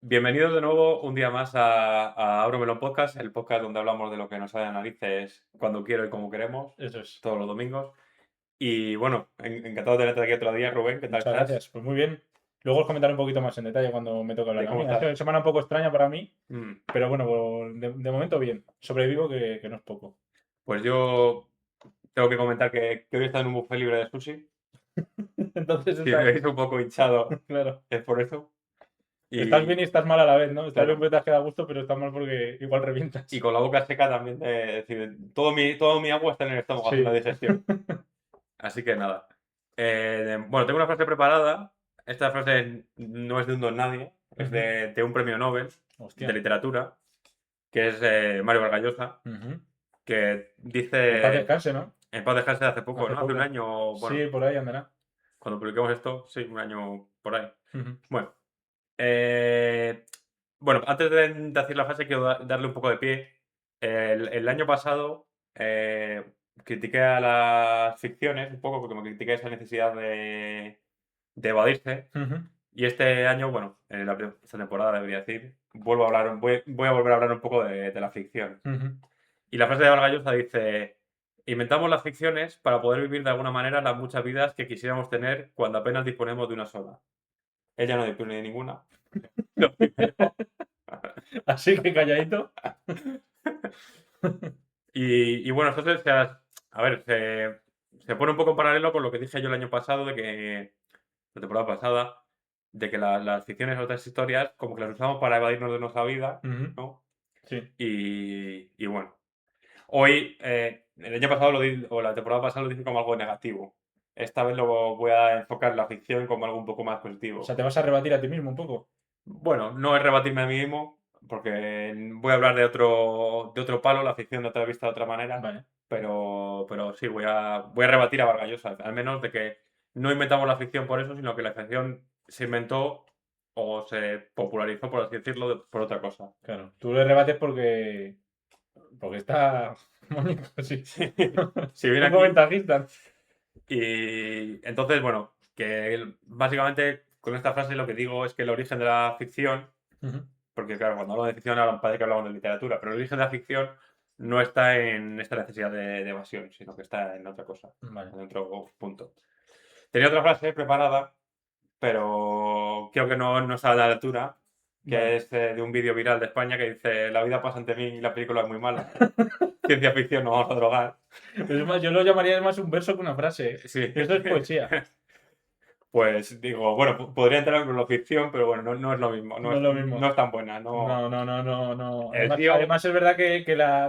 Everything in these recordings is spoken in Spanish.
Bienvenidos de nuevo un día más a Abro Melón Podcast, el podcast donde hablamos de lo que nos sale de narices cuando quiero y como queremos, Eso es. todos los domingos. Y bueno, encantado de tenerte aquí otro día, Rubén, ¿qué tal Muchas estás? gracias. Pues muy bien. Luego os comentaré un poquito más en detalle cuando me toque ¿De hablar a cómo mí. Ha estás? sido una semana un poco extraña para mí, Mm, pero bueno, pues, de momento bien. Sobrevivo, que no es poco. Pues yo tengo que comentar que hoy he estado en un buffet libre de sushi. Entonces Si me estás, veis un poco hinchado, claro, es por eso. estás bien Y y estás mal a la vez, ¿no? Estás bien claro, porque te has quedado a gusto, pero estás mal porque igual y revientas. con la boca seca también, es decir, todo mi agua está en el estómago haciendo Sí. digestión. Así que nada. Bueno, tengo una frase preparada. Esta frase no es de un don nadie, es Ujú. de un premio Nobel de Hostia. literatura, que es Mario Vargas Llosa, Ujú. que En paz dice, descanse, ¿no? en paz descanse hace poco, Hace ¿no? Hace un poco. año, bueno, Sí, por ahí andará. cuando publicamos esto, sí, un año por ahí. Ujú. Bueno, eh, bueno, antes de decir la frase, quiero darle un poco de pie. El año pasado critiqué a las ficciones un poco, porque me critiqué esa necesidad de evadirse. Ujú. Y este año, bueno, esta temporada debería decir, voy a volver a hablar un poco de la ficción. Ujú. Y la frase de Vargas Llosa dice: inventamos las ficciones para poder vivir de alguna manera las muchas vidas que quisiéramos tener cuando apenas disponemos de una sola. Ella no dispone de ninguna. Lo primero. Así que calladito. Y bueno, entonces, a ver, se pone un poco en paralelo con lo que dije yo el año pasado, la temporada pasada, de que las ficciones o otras historias, como que las usamos para evadirnos de nuestra vida, Ujú. ¿no? Sí. Y bueno, hoy, el año pasado o la temporada pasada lo dije como algo negativo. Esta vez lo voy a enfocar la ficción como algo un poco más O sea, positivo. te vas a rebatir a ti mismo un poco. Bueno, no es rebatirme a mí mismo, porque voy a hablar de otro palo, la ficción de otra vista de otra manera, Vale. pero sí, voy a rebatir a Vargas Llosa, al menos de que no inventamos la ficción por eso, sino que la ficción se inventó o se popularizó, por así decirlo, por otra cosa. Claro, tú le rebates porque está bonito, sí. Sí, si viene Un aquí. ventajista. Y entonces, bueno, que básicamente con esta frase lo que digo es que el origen de la ficción, Ujú. porque claro, cuando hablo de ficción ahora parece que hablamos de literatura, pero el origen de la ficción no está en esta necesidad de evasión, sino que está en otra cosa, Vale. en otro punto. Tenía otra frase preparada, pero creo que no está a la altura, que Vale. es de un vídeo viral de España que dice: la vida pasa ante mí y la película es muy mala. Ciencia ficción, no vamos a drogar. Es más, yo lo llamaría más un verso que una frase. Sí. Eso es poesía. Pues digo, bueno, podría entrar en la ficción, pero bueno, no es lo mismo, No es lo no mismo. es tan buena, no. No, no, no, no, no. El Además, tío, además es verdad que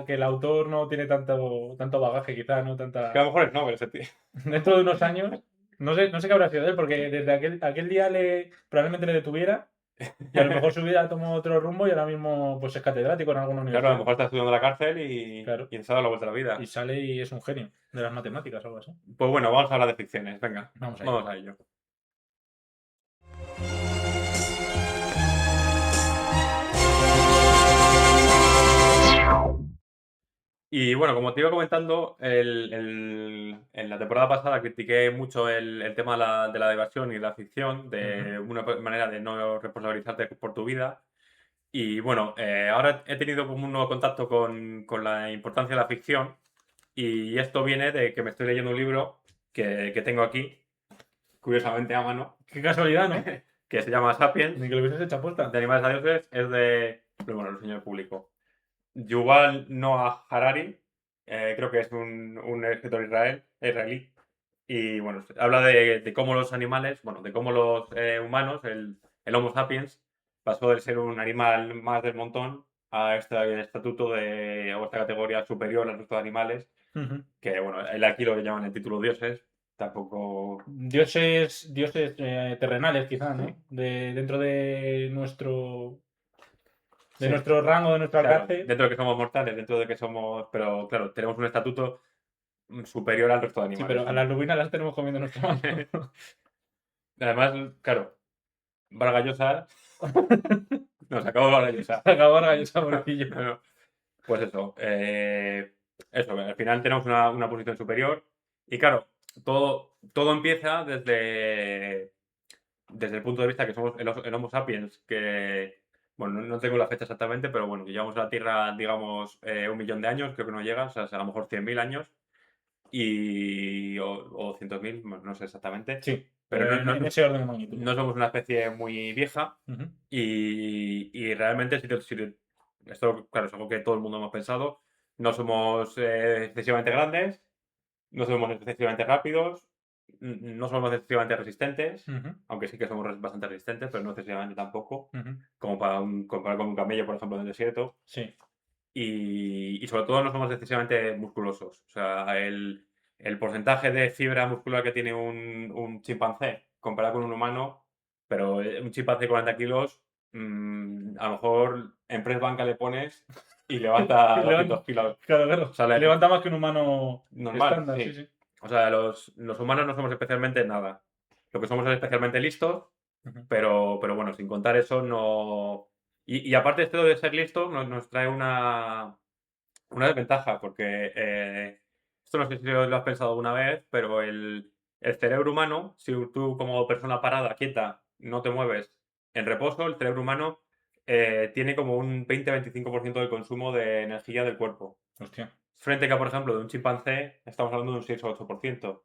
el autor no tiene tanto bagaje, quizá, ¿no? es que a Tanta. lo mejor es Nobel ese tío. Dentro de unos años, no sé qué habrá sido de él, porque desde aquel día probablemente le detuviera y a lo mejor su vida tomó otro rumbo y ahora mismo pues es catedrático en alguna Claro, a lo universidad. mejor está estudiando en la cárcel y, Claro. y se ha dado la vuelta a la Y vida. sale y es un genio de las matemáticas o algo así. Pues bueno, vamos a hablar de ficciones, venga, Vamos a ello. vamos a ello. Y bueno, como te iba comentando, en la temporada pasada critiqué mucho el tema de la diversión y la ficción, Ujú. de una manera de no responsabilizarte por tu vida. Y bueno, ahora he tenido como un nuevo contacto con la importancia de la ficción, y esto viene de que me estoy leyendo un libro que tengo aquí, curiosamente a mano, Qué casualidad, ¿no? que se llama Sapiens, Ni que lo hubieses hecho de apuesta. animales a dioses, es de, pero bueno, lo enseño al público. Yuval Noah Harari, creo que es un escritor israelí, y bueno, habla de cómo los animales, bueno, de cómo los humanos, el Homo sapiens, pasó de ser un animal más del montón a este estatuto o esta categoría superior al resto de animales, Ujú. que bueno, él aquí lo llaman el título dioses, tampoco, Dioses terrenales, quizá, sí, ¿no? Dentro de sí, nuestro rango, de nuestro claro, alcance. dentro de que somos mortales, dentro de que somos, pero claro, tenemos un estatuto superior al resto de Sí, animales. pero a las lubinas las tenemos comiendo en nuestra mano. Además, claro, Vargas Llosa, nos acabó Vargas Se Llosa. acabó el saborcillo. No, no. Pues eso, al final tenemos una posición superior y claro, todo empieza desde el punto de vista que somos el Homo sapiens, que bueno, no tengo la fecha exactamente, pero bueno, que llevamos a la Tierra, digamos, 1 millón de años, creo que no llega, o sea, a lo mejor 100.000 años, o 100.000, bueno, no sé exactamente, Sí, pero pero en ese orden de magnitud. no somos una especie muy vieja Ujú, y realmente, esto, claro, es algo que todo el mundo hemos pensado, no somos excesivamente grandes, no somos excesivamente rápidos, no somos excesivamente resistentes, ujú, aunque sí que somos bastante resistentes, pero no excesivamente tampoco, ujú. como para comparar con un camello, por ejemplo, en el desierto. Sí, Y sobre todo no somos excesivamente musculosos. O sea, el porcentaje de fibra muscular que tiene un chimpancé comparado con un humano, pero un chimpancé de 40 kilos, a lo mejor en press banca le pones y levanta 200 kilos. claro, O claro. sea, Levanta más que un humano normal, estándar, sí, sí. sí. O sea, los humanos no somos especialmente nada. Lo que somos es especialmente listos, Ujú. pero bueno, sin contar eso, no. Y aparte, esto de ser listo nos trae una desventaja, porque esto no sé si lo has pensado alguna vez, pero el cerebro humano, si tú como persona parada, quieta, no te mueves en reposo, el cerebro humano tiene como un 20-25% del consumo de energía del cuerpo. Hostia. Frente que, por ejemplo, de un chimpancé, estamos hablando de un 6 o 8%.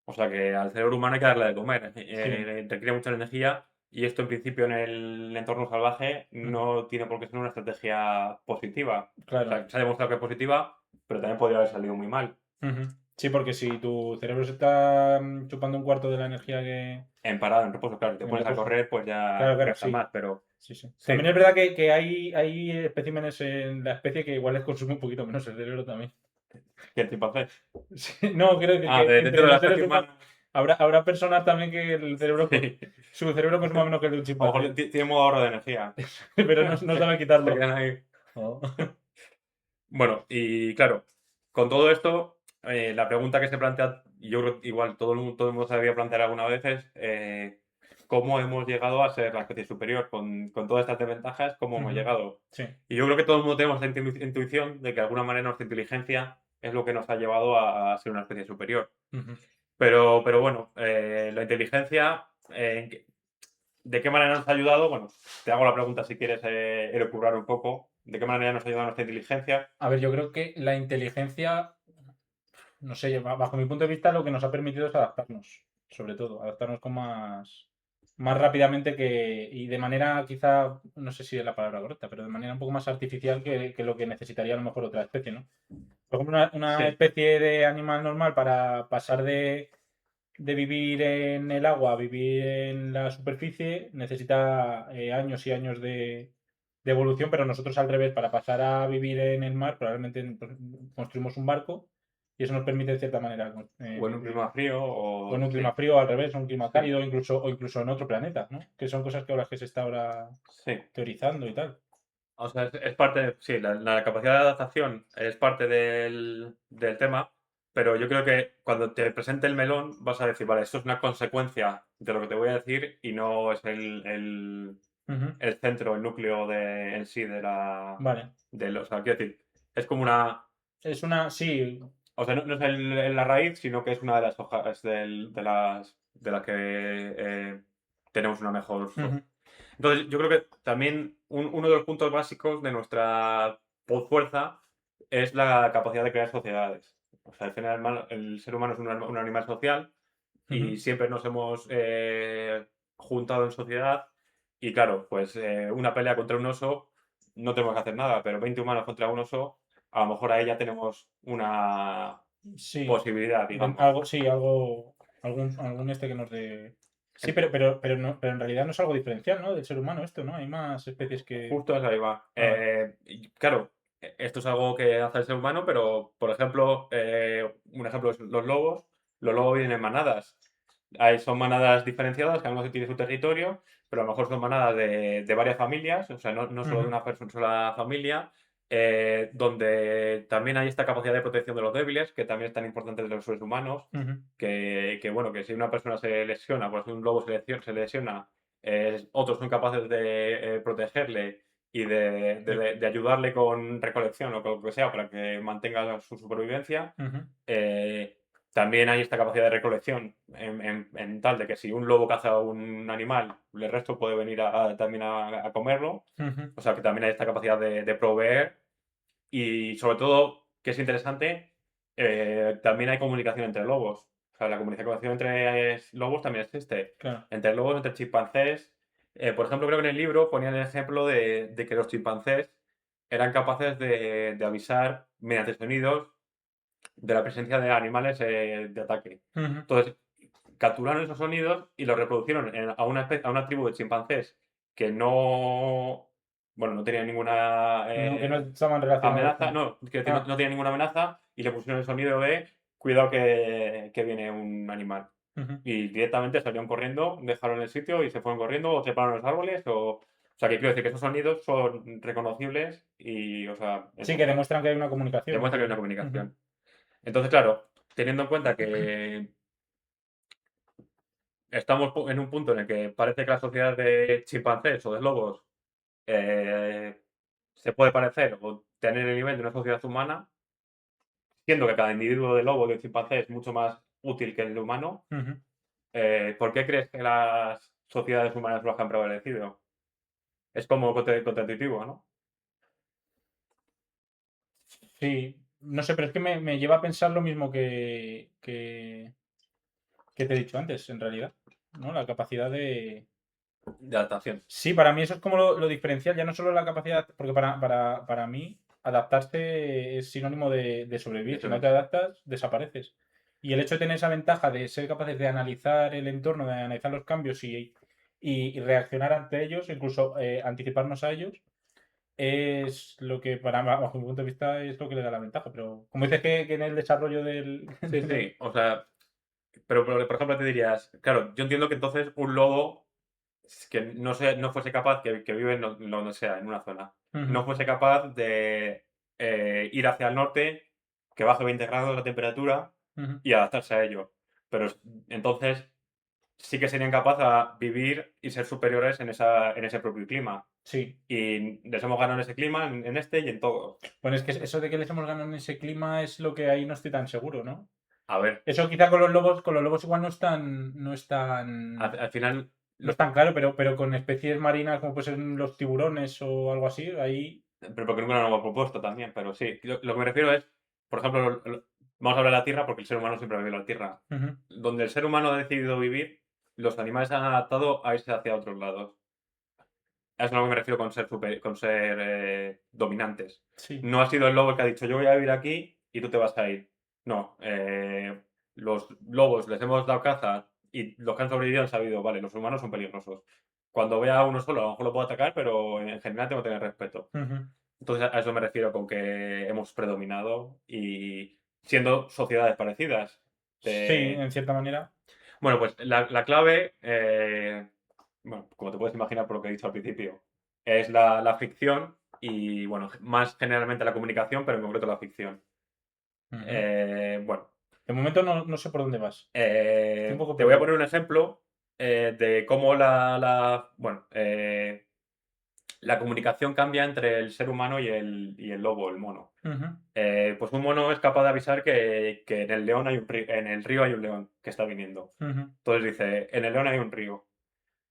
O sea que al cerebro humano hay que darle de comer. Sí. Requiere mucha energía y esto en principio en el entorno salvaje Ujú. no tiene por qué ser una estrategia positiva. O Claro. sea, se ha demostrado que es positiva, pero también podría haber salido muy mal. Ujú. Sí, porque si tu cerebro se está chupando un cuarto de la energía que En parado, en reposo, claro, si te en pones a reposo. correr, pues ya Claro, claro, gasta sí. más, pero Sí, sí. sí, También es verdad que hay especímenes en la especie que igual les consume un poquito menos el cerebro también. que el chimpancé. Sí, no, quiero decir Ah, que dentro entre de la los seres especie humanos humana, habrá personas también que el cerebro, sí. su cerebro consuma menos que el de un A lo chimpancé, mejor tiene modo ahorro de energía. pero no saben Se quitarlo. quedan ahí. Oh. Bueno, y claro, con todo esto, la pregunta que se plantea, y yo creo que igual todo el mundo se debería plantear alguna vez es ¿cómo hemos llegado a ser la especie superior? Con todas estas desventajas, ¿cómo hemos Ujú. llegado? Sí. Y yo creo que todo el mundo tenemos la intuición de que de alguna manera nuestra inteligencia es lo que nos ha llevado a ser una especie superior. Ujú. Pero bueno, la inteligencia, ¿de qué manera nos ha ayudado? Bueno, te hago la pregunta si quieres elucubrar un poco. ¿De qué manera nos ha ayudado nuestra inteligencia? A ver, yo creo que la inteligencia, no sé, bajo mi punto de vista, lo que nos ha permitido es adaptarnos, sobre todo, adaptarnos con más rápidamente y de manera quizá, no sé si es la palabra correcta, pero de manera un poco más artificial que lo que necesitaría a lo mejor otra especie, ¿no? Por ejemplo, una Sí. especie de animal normal para pasar de vivir en el agua a vivir en la superficie necesita años y años de evolución, pero nosotros al revés, para pasar a vivir en el mar, probablemente pues, construimos un barco y eso nos permite de cierta manera O en un clima frío, o o en un sí, clima frío, al revés, un clima sí, cálido, o incluso en otro planeta, ¿no? Que son cosas que ahora que se está ahora sí. teorizando y tal. O sea, es parte, sí, la capacidad de adaptación es parte del tema, pero yo creo que cuando te presente el melón vas a decir, vale, esto es una consecuencia de lo que te voy a decir y no es Ujú. el centro, el núcleo en sí Vale. o sea, quiero decir, es como una, Es una, sí. o sea, no es la raíz, sino que es una de las hojas de las que tenemos una mejor. Ujú. Entonces, yo creo que también uno de los puntos básicos de nuestra fuerza es la capacidad de crear sociedades. O sea, al final el ser humano es un animal social Ujú. y siempre nos hemos juntado en sociedad. Y claro, pues una pelea contra un oso no tenemos que hacer nada, pero 20 humanos contra un oso, a lo mejor ahí ya tenemos una Sí, posibilidad, digamos. algún este que nos dé. Sí, En- pero en realidad no es algo diferencial, ¿no? Del ser humano esto, ¿no? Hay más especies que. Justo ahí va. Ah, vale. Y claro, esto es algo que hace el ser humano, pero por ejemplo, un ejemplo es los lobos. Los lobos vienen en manadas. Son manadas diferenciadas, cada uno tiene su territorio, pero a lo mejor son manadas de varias familias, o sea, no solo de Ujú, una persona, sola familia, donde también hay esta capacidad de protección de los débiles, que también es tan importante de los seres humanos, ujú, bueno, que si una persona se lesiona, por ejemplo, un lobo se lesiona, otros son capaces de protegerle y de ayudarle con recolección o con lo que sea para que mantenga su supervivencia. ujú. Eh, también hay esta capacidad de recolección en tal de que si un lobo caza a un animal, el resto puede venir también a comerlo. Ujú. O sea que también hay esta capacidad de proveer y sobre todo, que es interesante, también hay comunicación entre lobos. O sea, la comunicación entre lobos también existe. Claro. Entre lobos, entre chimpancés. Por ejemplo, creo que en el libro ponían el ejemplo de que los chimpancés eran capaces de avisar mediante sonidos de la presencia de animales de ataque. Ujú. Entonces, capturaron esos sonidos y los reproducieron a una tribu de chimpancés que no, bueno, no tenía ninguna Que no estaban relacionados amenaza, con... no, que no, Ah, no tenía ninguna amenaza y le pusieron el sonido de cuidado que viene un animal. ujú. Y directamente salieron corriendo, dejaron el sitio y se fueron corriendo o treparon los árboles o sea, que quiero decir que esos sonidos son reconocibles y, o sea, Sí, eso, que demuestran que hay una comunicación demuestra que hay una entre... Ujú. comunicación. Entonces, claro, teniendo en cuenta que estamos en un punto en el que parece que la sociedad de chimpancés o de lobos eh, se puede parecer o tener el nivel de una sociedad humana, siendo que cada individuo de lobo o de chimpancé es mucho más útil que el humano, Ujú. ¿por qué crees que las sociedades humanas lo han prevalecido? Es como contraintuitivo, ¿no? Sí, no sé, pero es que me lleva a pensar lo mismo que te he dicho antes, en realidad, ¿no? La capacidad de... De adaptación. Sí, para mí eso es como lo diferencial, ya no solo la capacidad, porque para mí adaptarse es sinónimo de sobrevivir, si Eso no te es. adaptas, desapareces. Y el hecho de tener esa ventaja de ser capaces de analizar el entorno, de analizar los cambios y reaccionar ante ellos, incluso anticiparnos a ellos, es lo que, bajo mi punto de vista, es lo que le da la ventaja. Pero como dices que en el desarrollo del... Sí, sí. O sea, pero por ejemplo te dirías, claro, yo entiendo que entonces un lobo que no fuese capaz, que vive en donde sea, en una zona, Ujú, no fuese capaz de ir hacia el norte, que baje 20 grados la temperatura ujú. y adaptarse a ello. Pero entonces sí que serían capaces a vivir y ser superiores en ese propio clima. Sí. Y les hemos ganado en ese clima, en este y en todo. Bueno, es que eso de que les hemos ganado en ese clima es lo que ahí no estoy tan seguro, ¿no? A ver, Eso quizá con los lobos igual al final, no es tan claro, pero con especies marinas como pueden ser los tiburones o algo así, ahí. pero porque nunca lo hemos propuesto también, pero sí. Lo que me refiero es, por ejemplo, vamos a hablar de la Tierra porque el ser humano siempre ha vivido en la Tierra. Ujú. Donde el ser humano ha decidido vivir, los animales se han adaptado a irse hacia otros lados. A eso es a lo que me refiero con ser dominantes. Sí. No ha sido el lobo el que ha dicho yo voy a vivir aquí y tú te vas a ir. No. Los lobos les hemos dado caza y los que han sobrevivido han sabido, vale, los humanos son peligrosos. Cuando vea a uno solo, a lo mejor lo puedo atacar, pero en general tengo que tener respeto. Ujú. Entonces a eso me refiero con que hemos predominado y siendo sociedades parecidas. Sí, De- en cierta manera. Bueno, pues la clave, bueno, como te puedes imaginar por lo que he dicho al principio, es la ficción y, bueno, más generalmente la comunicación, pero en concreto la ficción. Ujú. Bueno, De momento no sé por dónde vas. Estoy un poco te voy a perdido. poner un ejemplo de cómo bueno, la comunicación cambia entre el ser humano y el lobo, el mono. Ujú. Pues un mono es capaz de avisar que en el león en el río hay un león que está viniendo. Ujú. Entonces dice, en el león hay un río.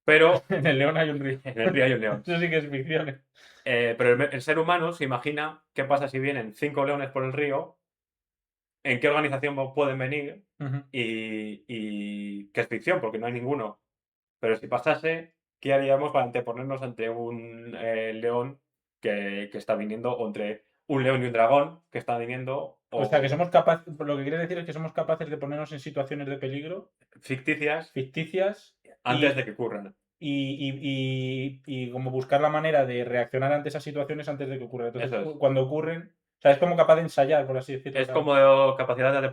Pero En el león hay un río. en el río hay un león. Eso sí que es ficción. Pero el ser humano se imagina qué pasa si vienen 5 leones por el río, en qué organización pueden venir Ujú. y que es ficción porque no hay ninguno. Pero si pasase, ¿qué haríamos para anteponernos ante un león que está viniendo o entre un león y un dragón que está viniendo O sea, que o somos capaces, lo que quiere decir es que somos capaces de ponernos en situaciones de peligro ficticias ficticias antes y, de que ocurran? y como buscar la manera de reaccionar ante esas situaciones antes de que ocurran. Entonces, Eso es. cuando ocurren, o sea, es como capaz de ensayar, por así decirlo. Es como capacidad de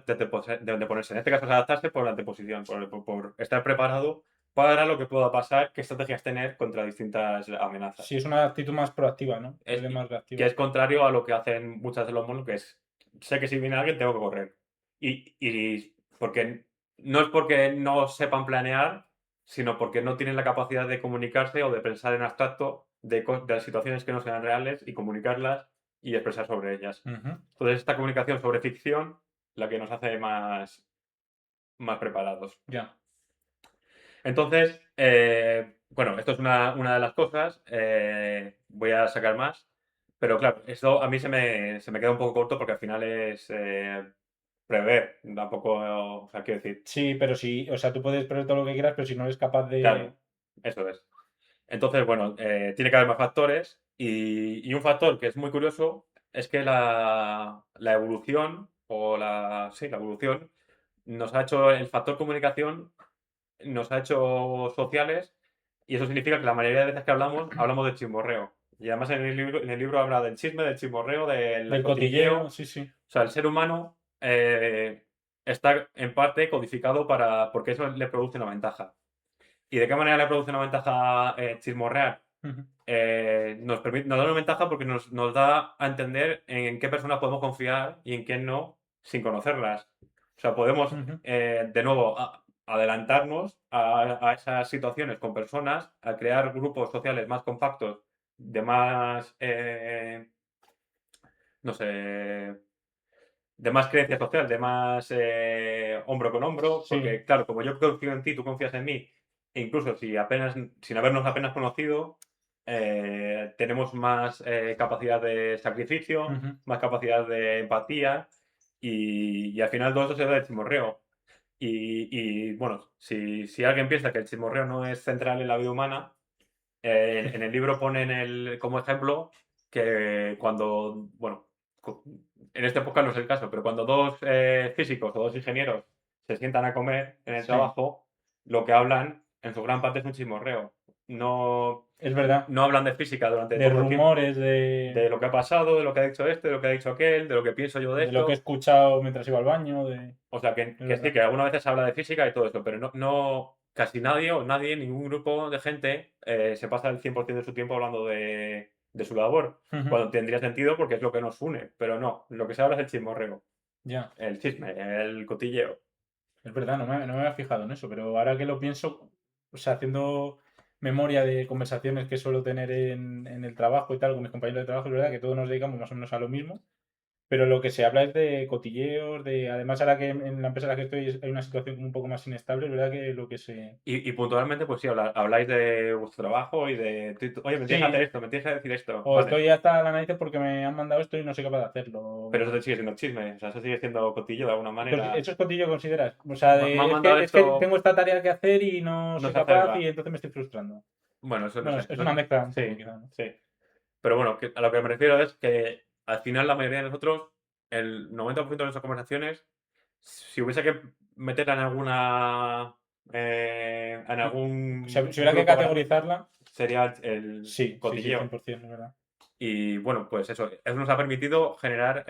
anteponerse. En este caso es adaptarse por la anteposición, por estar preparado para lo que pueda pasar, qué estrategias tener contra distintas amenazas. Sí, es una actitud más proactiva, ¿no? En vez Es, de más que reactiva. es contrario a lo que hacen muchas de los monos, que es, sé que si viene alguien tengo que correr. Y porque no es porque no sepan planear, sino porque no tienen la capacidad de comunicarse o de pensar en abstracto de las situaciones que no sean reales y comunicarlas y expresar sobre ellas. Ujú. Entonces, esta comunicación sobre ficción, la que nos hace más. más preparados. Ya. Entonces, bueno, esto es una de las cosas. Voy a sacar más. Pero claro, esto a mí se me queda un poco corto porque al final es prever. Tampoco, o sea, quiero decir, Sí, pero sí, o sea, tú puedes prever todo lo que quieras, pero si no eres capaz claro, de... eso es. Entonces, bueno, tiene que haber más factores y un factor que es muy curioso es que la evolución sí, la evolución nos ha hecho el factor comunicación, nos ha hecho sociales y eso significa que la mayoría de veces que hablamos de chismorreo. Y además en el libro habla del chisme, del chismorreo, del Del cotilleo. cotilleo, sí, sí. O sea, el ser humano está en parte codificado porque eso le produce una ventaja. ¿Y de qué manera le produce una ventaja chismorrear? Ujú, Nos da una ventaja porque nos da a entender en qué personas podemos confiar y en quién no, sin conocerlas. O sea, podemos, ujú. de nuevo, adelantarnos a esas situaciones con personas, a crear grupos sociales más compactos, de más, no sé, de más creencia social, de más hombro con hombro, Sí, porque claro, como yo confío en ti, tú confías en mí, e incluso sin habernos apenas conocido, tenemos más capacidad de sacrificio, ujú, más capacidad de empatía y al final todo eso se da del chismorreo. Bueno, si alguien piensa que el chismorreo no es central en la vida humana, en el libro ponen como ejemplo que cuando, bueno, en esta época no es el caso, pero cuando dos físicos o dos ingenieros se sientan a comer en el sí. trabajo, lo que hablan en su gran parte es un chismorreo. No, Es verdad. no hablan de física durante De todo el tiempo, rumores, de, de lo que ha pasado, de lo que ha dicho este, de lo que ha dicho aquel, de lo que pienso yo de de lo que he esto. escuchado mientras iba al baño, de... O sea, que, Es que sí, verdad. que algunas veces se habla de física y todo esto, pero no casi nadie o nadie, ningún grupo de gente se pasa el 100% de su tiempo hablando de su labor, Ujú, cuando tendría sentido porque es lo que nos une, pero no, lo que se habla es el chismorreo, ya. el chisme, el cotilleo. Es verdad, no me había fijado en eso, pero ahora que lo pienso, o sea, haciendo memoria de conversaciones que suelo tener en el trabajo y tal, con mis compañeros de trabajo, es verdad que todos nos dedicamos más o menos a lo mismo. Pero lo que se habla es de cotilleos, de además ahora que en la empresa en la que estoy hay una situación como un poco más inestable, es verdad que lo que se... Y puntualmente, pues sí, habláis de vuestro trabajo y oye, me tienes que hacer Sí, esto, me tienes que decir esto, o vale, estoy hasta la nariz porque me han mandado esto y no soy capaz de pero hacerlo. eso te sigue siendo chisme, o sea, eso sigue siendo cotillo de alguna manera. ¿Eso es cotillo consideras? O sea, Me han es mandado es que esto, tengo esta tarea que hacer y no no soy sé capaz y hacerla. entonces me estoy frustrando. Bueno, eso no Bueno, sé, es una mezcla un poco sí, quizá, ¿no? sí. Pero bueno, a lo que me refiero es que al final la mayoría de nosotros, el 90% de nuestras conversaciones, si hubiese que meterla en algún Si hubiera que grupo grande, categorizarla, sería el sí, sí, sí, cotilleo. 100%, es verdad. Y bueno, pues eso nos ha permitido generar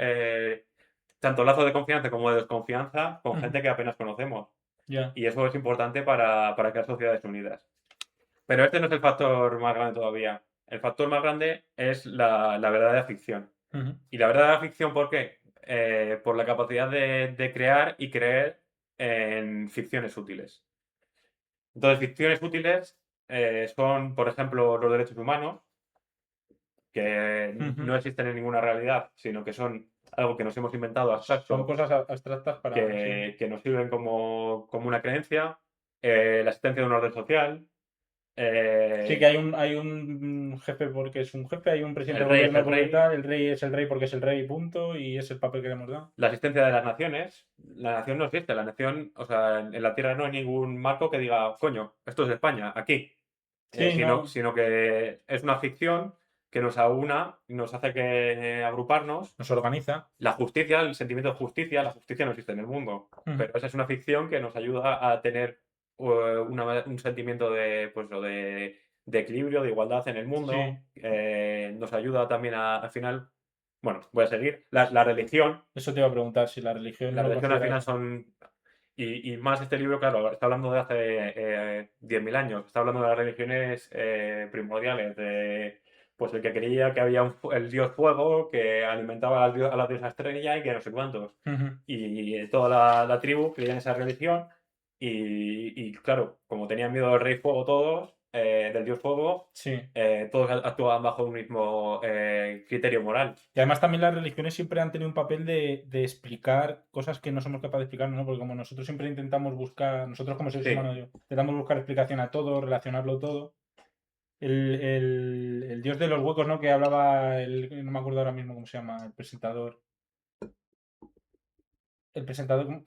tanto lazos de confianza como de desconfianza con Ujú, gente que apenas conocemos. ya. Y eso es importante para crear sociedades unidas. Pero este no es el factor más grande todavía. El factor más grande es la verdadera ficción. Ujú, ¿Y la verdadera ficción por qué? Por la capacidad de crear y creer en ficciones útiles. Entonces, ficciones útiles son, por ejemplo, los derechos humanos, que ujú. no existen en ninguna realidad, sino que son algo que nos hemos inventado Son abstracto, cosas abstractas para... Sí. que nos sirven como una creencia. La existencia de un orden social. Sí, que eh, hay un jefe porque es un jefe, hay un presidente el del rey es gobierno el porque rey. tal, el rey es el rey porque es el rey, punto, y es el papel que le hemos dado. La existencia de las naciones. La nación no existe. La nación, o sea, en la Tierra no hay ningún marco que diga, coño, esto es España, aquí. Sí, Sino, no, sino que es una ficción que nos aúna y nos hace que agruparnos. nos organiza. La justicia, el sentimiento de justicia, la justicia no existe en el mundo. Ujú. Pero esa es una ficción que nos ayuda a tener un sentimiento pues, de equilibrio, de igualdad en el Sí, mundo. Nos ayuda también al final, bueno, voy a seguir. La religión. eso te iba a preguntar si la religión La lo religión al final consideras. son. Y más este libro, claro, está hablando de hace 10.000 años. Está hablando de las religiones primordiales. Pues el que creía que había el dios fuego que alimentaba a la diosa estrella y que no sé cuántos. Ujú. Y toda la tribu creía en esa religión. Y claro, como tenían miedo del rey fuego todos, del dios fuego, Sí. todos actúan bajo un mismo criterio moral. Y además también las religiones siempre han tenido un papel de explicar cosas que no somos capaces de explicar, ¿no? Porque como nosotros siempre intentamos buscar, nosotros como seres Sí, humanos, intentamos buscar explicación a todo, relacionarlo todo. El dios de los huecos, ¿no? Que hablaba, no me acuerdo ahora mismo cómo se llama, el presentador. El presentador,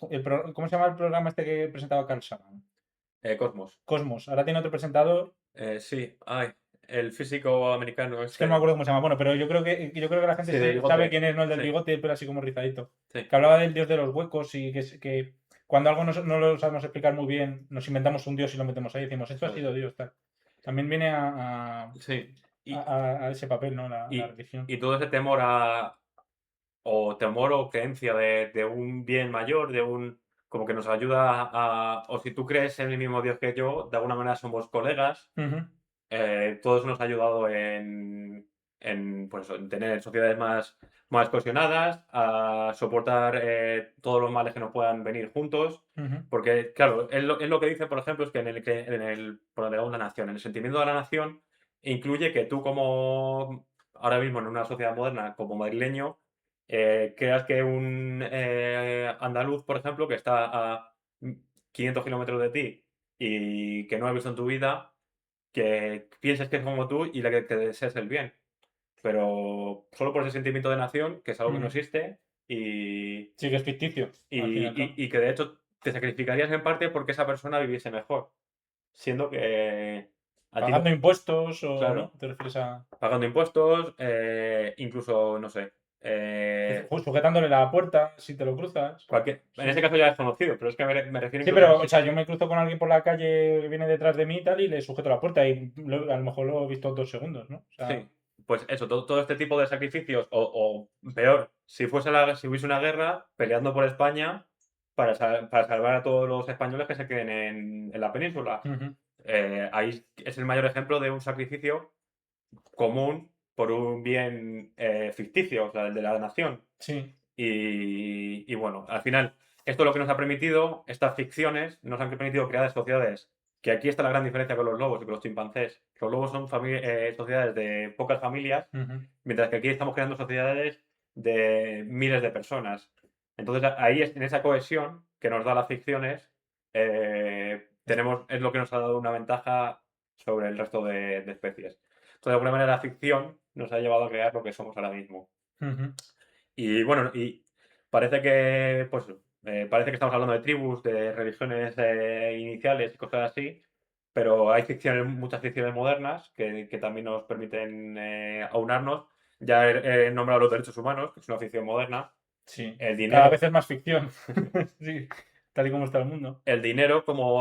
¿cómo se llama el programa este que presentaba Carl Sagan? Cosmos. Cosmos. Ahora tiene otro presentador. Sí, ay, el físico americano Es que no me este. acuerdo cómo se llama. Bueno, pero yo creo que la gente Sí, de sabe bigote. quién es, ¿no? El del Sí, bigote, pero así como rizadito. sí, Que hablaba del dios de los huecos y que cuando algo no lo sabemos explicar muy bien, nos inventamos un dios y lo metemos ahí y decimos, esto ha eso es. sido Dios, tal. También viene a, Sí. a- Y, a ese papel, ¿no? La y, religión. y todo ese temor o creencia de un bien mayor, como que nos ayuda o si tú crees en el mismo Dios que yo, de alguna manera somos colegas. Ujú, Todo eso nos ha ayudado pues, en tener sociedades más cohesionadas, a soportar todos los males que nos puedan venir juntos. ujú, Porque, claro, él lo que dice, por ejemplo, es que por donde va una nación, en el sentimiento de la nación, incluye que tú como, ahora mismo en una sociedad moderna, como madrileño, creas que un andaluz, por ejemplo, que está a 500 kilómetros de ti y que no has visto en tu vida, que pienses que es como tú y la que te desees el bien. Pero solo por ese sentimiento de nación, que es algo que no ujú. existe, y, Sí, que es ficticio, al fin y al y, cabo. y- y que de hecho te sacrificarías en parte porque esa persona viviese mejor. Siendo que a ti, Pagando impuestos o no, claro, te refieres a pagando impuestos, incluso, no sé, sujetándole la puerta si te lo cruzas. en Sí. ese caso ya es conocido, pero es que me refiero Sí, incluso a pero, o sí. sea, yo me cruzo con alguien por la calle que viene detrás de mí y tal, y le sujeto la puerta y a lo mejor lo he visto 2 segundos, ¿no? O sea, Sí, pues eso, todo este tipo de sacrificios, o peor, si hubiese una guerra peleando por España para salvar a todos los españoles que se queden en la península. ujú, Ahí es el mayor ejemplo de un sacrificio común por un bien ficticio, o sea, el de la nación. sí, Y bueno, al final, esto es lo que nos ha permitido, estas ficciones nos han permitido crear sociedades, que aquí está la gran diferencia con los lobos y con los chimpancés. Los lobos son sociedades de pocas familias, ujú, mientras que aquí estamos creando sociedades de miles de personas. Entonces, ahí en esa cohesión que nos da las ficciones, es lo que nos ha dado una ventaja sobre el resto de especies. Entonces, de alguna manera, la ficción nos ha llevado a crear lo que somos ahora mismo. ujú. Y bueno, parece que estamos hablando de tribus, de religiones iniciales y cosas así, pero hay muchas ficciones modernas que también nos permiten aunarnos. Ya he nombrado los derechos humanos, que es una ficción moderna. Sí. El Cada dinero, vez es más ficción. Sí, tal y como está el mundo. el dinero como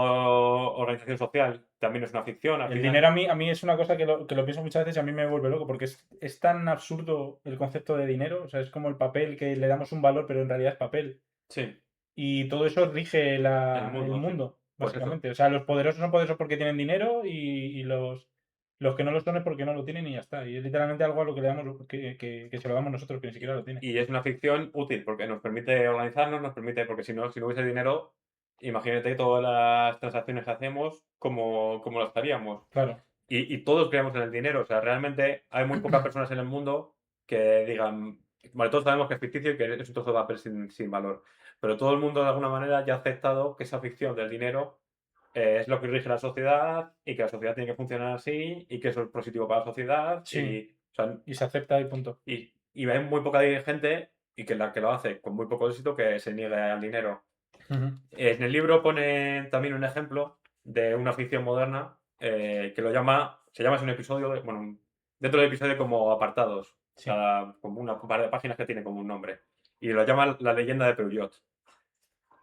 organización social también es una ficción al El dinero final. a mí es una cosa que lo pienso muchas veces y a mí me vuelve loco, porque es tan absurdo el concepto de dinero, o sea, es como el papel que le damos un valor, pero en realidad es papel. Sí, Y todo eso rige el el mundo, sí. mundo, Pues eso. básicamente. O sea, los poderosos son poderosos porque tienen dinero y los que no lo son es porque no lo tienen y ya está. Y es literalmente algo a lo que le damos, que se lo damos nosotros, que ni siquiera lo tiene. Y es una ficción útil porque nos permite organizarnos, porque si no hubiese dinero, imagínate todas las transacciones que hacemos, cómo las haríamos. Claro. Y todos creemos en el dinero, o sea, realmente hay muy pocas personas en el mundo que digan, vale, todos sabemos que es ficticio y que es un trozo de papel sin valor, pero todo el mundo de alguna manera ya ha aceptado que esa ficción del dinero es lo que rige la sociedad y que la sociedad tiene que funcionar así y que eso es positivo para la sociedad Sí. o sea, Y se acepta y punto. y hay muy poca gente y que la que lo hace con muy poco éxito que se niegue al dinero. Ujú. En el libro pone también un ejemplo de una ficción moderna que se llama así un episodio, bueno, dentro del episodio como apartados, Sí. como una par de páginas que tiene como un nombre. Y lo llama La leyenda de Peugeot.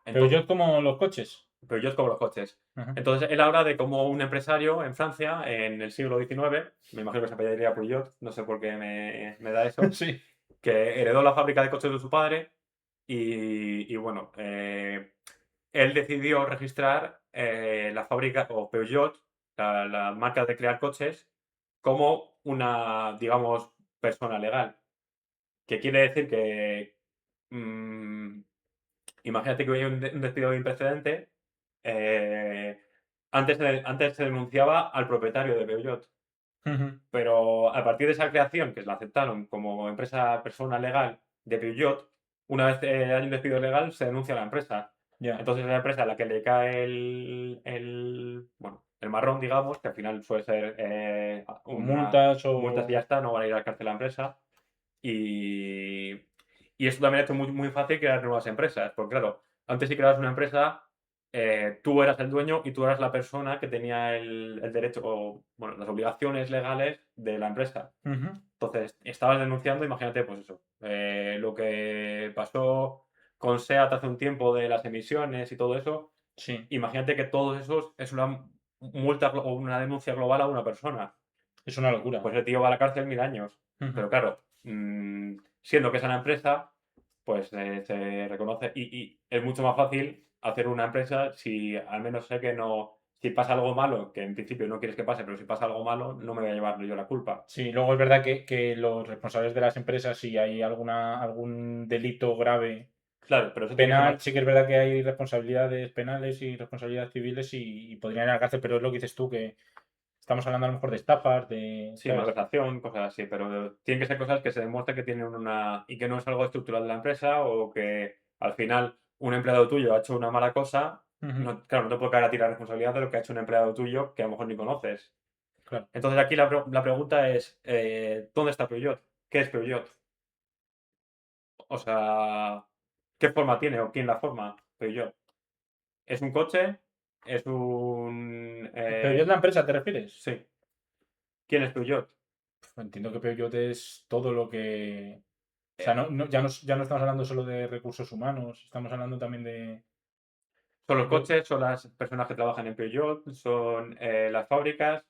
Pero Entonces, yo como los coches. Peugeot como los coches. Ujú. Entonces, él habla de cómo un empresario en Francia, en el siglo XIX, me imagino que se apellidaría Peugeot, no sé por qué me da eso, Sí. que heredó la fábrica de coches de su padre y bueno, él decidió registrar la fábrica o Peugeot, la marca de crear coches, como una, digamos, persona legal. Que quiere decir que, mm, imagínate que hubiera un despido sin precedente, eh, Antes se denunciaba al propietario de Peugeot, Ujú. pero a partir de esa creación, que la aceptaron como empresa persona legal de Peugeot, una vez hay un despido legal, se denuncia a la empresa. Ya. Entonces es la empresa a la que le cae bueno, el marrón, digamos, que al final suele ser O una multas o. multa y ya está, no van a ir a la cárcel la empresa. Y, y esto también ha hecho muy, muy fácil crear nuevas empresas, porque claro, antes si creabas una empresa, tú eras el dueño y tú eras la persona que tenía el derecho o, bueno, las obligaciones legales de la empresa. Ujú. Entonces, estabas denunciando, imagínate, pues eso, lo que pasó con SEAT hace un tiempo de las emisiones y todo eso, Sí, imagínate que todo eso es una multa o una denuncia global a una persona. es una locura. Pues el tío va a la cárcel 1000 años. Ujú. Pero claro, siendo que es una empresa, pues se reconoce. Y es mucho más fácil hacer una empresa si al menos sé que no. Si pasa algo malo, que en principio no quieres que pase, pero si pasa algo malo, no me voy a llevar yo la culpa. Sí, luego es verdad que los responsables de las empresas, si hay algún delito grave Claro, pero eso tiene que ser más. penal, sí que es verdad que hay responsabilidades penales y responsabilidades civiles y podrían ir a la cárcel, pero es lo que dices tú, que estamos hablando a lo mejor de estafas, de, Sí, ¿sabes? malversación, cosas así, pero tienen que ser cosas que se demuestre que tienen una. Y que no es algo estructural de la empresa o que al final un empleado tuyo ha hecho una mala cosa. Ujú. No, claro, no te puede caer a ti la responsabilidad de lo que ha hecho un empleado tuyo que a lo mejor ni conoces. Claro. Entonces aquí la pregunta es, ¿dónde está Peugeot? ¿Qué es Peugeot? O sea, ¿qué forma tiene o quién la forma Peugeot? ¿Es un coche? ¿Es un... ¿Peugeot es la empresa, te refieres? sí. ¿Quién es Peugeot? Entiendo que Peugeot es todo lo que. O sea, Eh, ya no estamos hablando solo de recursos humanos, estamos hablando también de. son los de- coches, son las personas que trabajan en Peugeot, son las fábricas.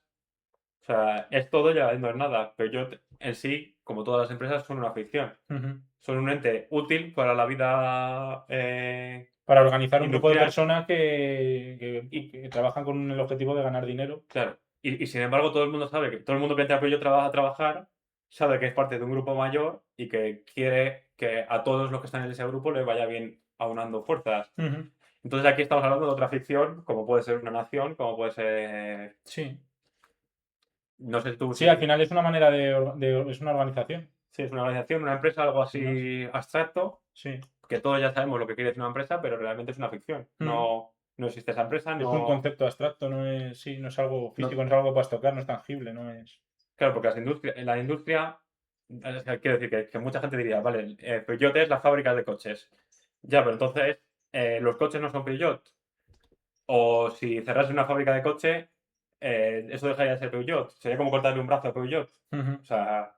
O sea, es todo ya no es nada. Peugeot en sí, como todas las empresas, son una ficción. Ujú. Son un ente útil para la vida Para organizar un grupo de industrial personas que, y, que trabajan con el objetivo de ganar dinero. claro, y sin embargo todo el mundo sabe que todo el mundo que entra a Peugeot trabaja a trabajar, sabe que es parte de un grupo mayor y que quiere que a todos los que están en ese grupo les vaya bien aunando fuerzas. Ujú. Entonces aquí estamos hablando de otra ficción, como puede ser una nación, como puede ser... Sí. No sé tú Sí, si... al final es una manera es una organización, Si es una organización, una empresa, algo sin más. así abstracto, Sí. que todos ya sabemos lo que quiere decir una empresa, pero realmente es una ficción. Mm. No, no existe esa empresa, Es un no, concepto abstracto, no es, sí, no es algo no. físico, no es algo que puedas tocar, no es tangible, no es. Claro, porque en la industria, quiero decir que mucha gente diría, vale, Peugeot es la fábrica de coches. Ya, pero entonces, los coches no son Peugeot. O si cerrase una fábrica de coche, eso dejaría de ser Peugeot. Sería como cortarle un brazo a Peugeot. Ujú. O sea,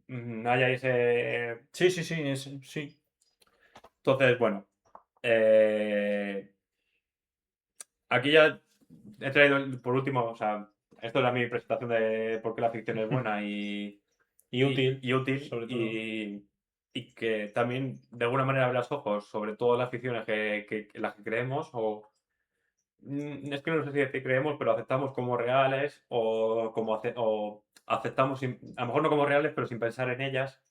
no hay ese. Sí, sí, sí, sí. Entonces, bueno. eh, Aquí ya he traído por último, o sea, esto era mi presentación de por qué la ficción es buena Y útil, y útil sobre todo. y que también de alguna manera abre los ojos sobre todas las ficciones en las que creemos o es que no sé si decir creemos, pero aceptamos como reales o aceptamos, a lo mejor no como reales, pero sin pensar en ellas,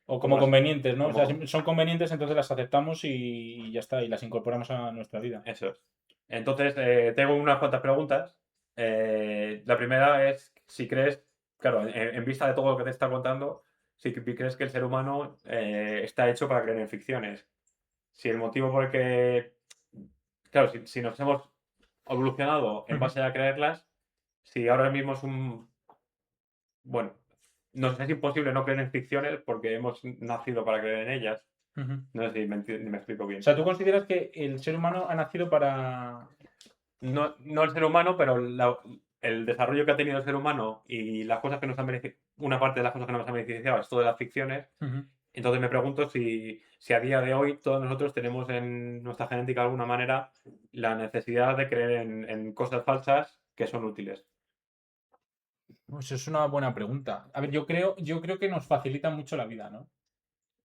O como como las, convenientes, ¿no? O sea, como son convenientes, entonces las aceptamos y ya está, y las incorporamos a nuestra vida. eso es. Entonces, tengo unas cuantas preguntas. La primera es si crees, claro, en vista de todo lo que te está contando, si crees que el ser humano está hecho para creer en ficciones. Si el motivo por el que, claro, si nos hemos evolucionado en Ujú. base a creerlas, si ahora mismo es un, bueno, nos es imposible no creer en ficciones porque hemos nacido para creer en ellas. Ujú. No sé si me explico O bien. sea, ¿tú consideras que el ser humano ha nacido para. No, no el ser humano, pero el desarrollo que ha tenido el ser humano y las cosas que nos han beneficiado, una parte de las cosas que nos han beneficiado es todas las ficciones. Ujú. Entonces me pregunto si a día de hoy todos nosotros tenemos en nuestra genética de alguna manera la necesidad de creer en cosas falsas que son útiles. Pues es una buena pregunta. A ver, yo creo que nos facilita mucho la vida, ¿no?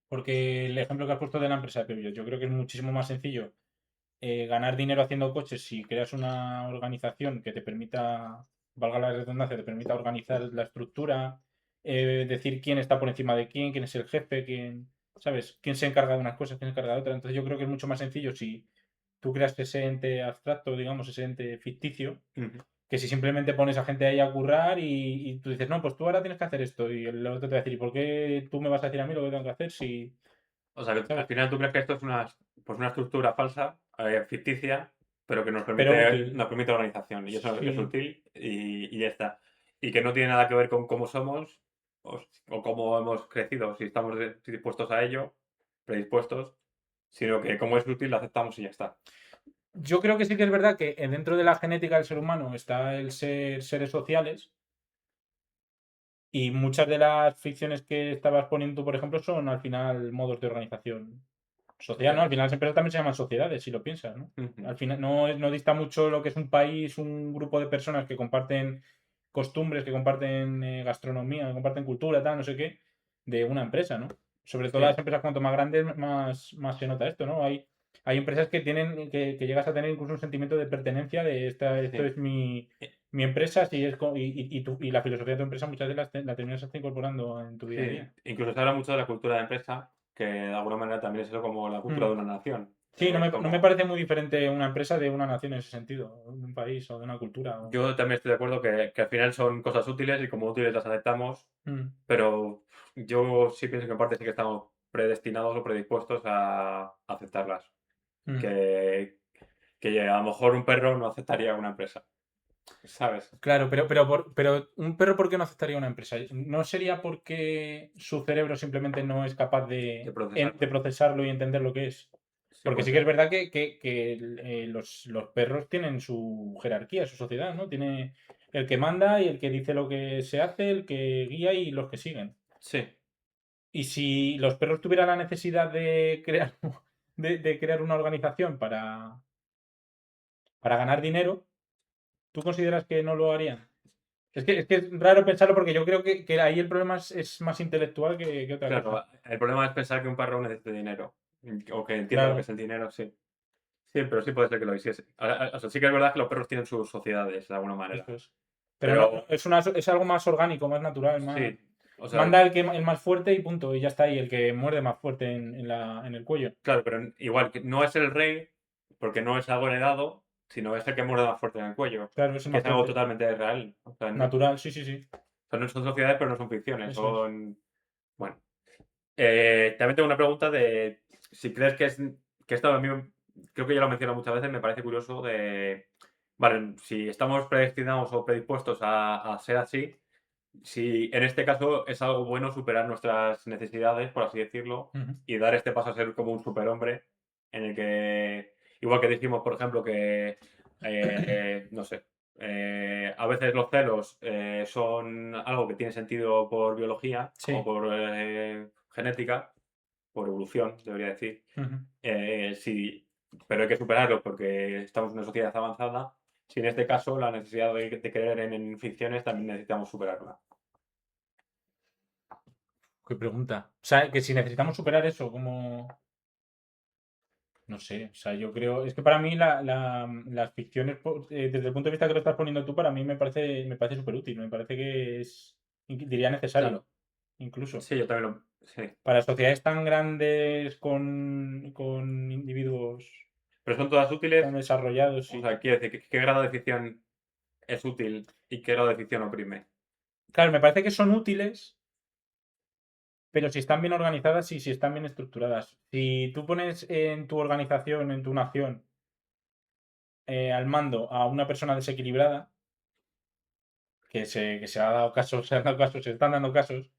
Porque el ejemplo que has puesto de la empresa de Peugeot, yo creo que es muchísimo más sencillo ganar dinero haciendo coches si creas una organización que te permita, valga la redundancia, te permita organizar la estructura, decir quién está por encima de quién es el jefe, quién, ¿sabes? Quién se encarga de unas cosas, quién se encarga de otras. Entonces yo creo que es mucho más sencillo si tú creas ese ente abstracto, digamos, ese ente ficticio, Ujú. que si simplemente pones a gente ahí a currar y tú dices, no, pues tú ahora tienes que hacer esto, y el otro te va a decir, ¿y por qué tú me vas a decir a mí lo que tengo que hacer si, O sea, que al ¿sabes? final tú crees que esto es pues una estructura falsa, ficticia, pero que Pero útil. nos permite organización. Y eso es Sí. útil y ya está. Y que no tiene nada que ver con cómo somos o cómo hemos crecido, si estamos dispuestos a ello, predispuestos, sino que como es útil lo aceptamos y ya está. Yo creo que sí que es verdad que dentro de la genética del ser humano está el ser seres sociales. Y muchas de las ficciones que estabas poniendo tú, por ejemplo, son al final modos de organización social, ¿no? Al final las empresas también se llaman sociedades, si lo piensas, ¿no? Ujú. Al final no dista mucho lo que es un país, un grupo de personas que comparten costumbres, que comparten gastronomía, que comparten cultura, tal, no sé qué, de una empresa, ¿no? Sobre todo Sí, las empresas cuanto más grandes, más se nota esto, ¿no? Hay empresas que tienen, que llegas a tener incluso un sentimiento de pertenencia de esto sí. es mi empresa, si es y la filosofía de tu empresa muchas veces la terminas hasta incorporando en tu día a Sí, día. incluso se habla mucho de la cultura de empresa, que de alguna manera también es eso como la cultura de Mm. una nación. Sí, Es no me como, parece muy diferente una empresa de una nación en ese sentido, de un país o de una cultura. yo también estoy de acuerdo que al final son cosas útiles y como útiles las aceptamos, Mm, pero yo sí pienso que en parte sí que estamos predestinados o predispuestos a aceptarlas. mm. Que, que a lo mejor un perro no aceptaría una empresa, ¿sabes? Claro, pero un perro, ¿por qué no aceptaría una empresa? ¿No sería porque su cerebro simplemente no es capaz De de procesarlo. procesarlo y entender lo que es? Sí, Porque puede sí que es ser. verdad que los perros tienen su jerarquía, su sociedad, ¿no? Tiene el que manda y el que dice lo que se hace, el que guía y los que siguen. Sí, Y si los perros tuvieran la necesidad de crear, de crear una organización para ganar dinero, ¿tú consideras que no lo harían? Es que es raro pensarlo porque yo creo que ahí el problema es más intelectual que otra cosa. claro. El problema es pensar que un perro necesita dinero o que entienda lo que Claro, es el dinero, sí. Sí, pero sí puede ser que lo hiciese. O sea, sí que es verdad que los perros tienen sus sociedades de alguna manera. eso es. Pero Pero es algo más orgánico, más natural, más. sí, o sea, Manda el más fuerte y punto, y ya está, y el que muerde más fuerte en el cuello. claro, pero igual que no es el rey, porque no es algo heredado, sino es el que muerde más fuerte en el cuello, Claro, es el que más es algo fuerte. totalmente real. O sea, Natural, sí, sí, sí. no son sociedades, pero no son ficciones, Eso es. son... Bueno. También tengo una pregunta de si crees que esto a mí creo que ya lo he mencionado muchas veces, me parece curioso de, vale, si estamos predestinados o predispuestos a ser así, si en este caso es algo bueno superar nuestras necesidades, por así decirlo, Ujú. y dar este paso a ser como un superhombre, en el que, igual que dijimos, por ejemplo, que, no sé, a veces los celos son algo que tiene sentido por biología o Sí. por genética, por evolución, debería decir. Ujú. Sí, pero hay que superarlo porque estamos en una sociedad avanzada. Si en este caso la necesidad de creer en ficciones también necesitamos superarla. Qué pregunta. O sea, que si necesitamos superar eso, como. No sé, o sea, yo creo. Es que para mí las ficciones, desde el punto de vista que lo estás poniendo tú, para mí me parece súper útil. Me parece que es, diría necesario, Claro, incluso. sí, yo también lo... Sí. Para sociedades tan grandes con individuos Pero son todas útiles, tan desarrollados, o sí. sea, quiero decir, ¿qué grado de ficción es útil y qué grado de ficción oprime? Claro, me parece que son útiles, pero si están bien organizadas y si están bien estructuradas. Si tú pones en tu organización, en tu nación, al mando a una persona desequilibrada, que se ha dado casos, se han dado casos, se están dando casos,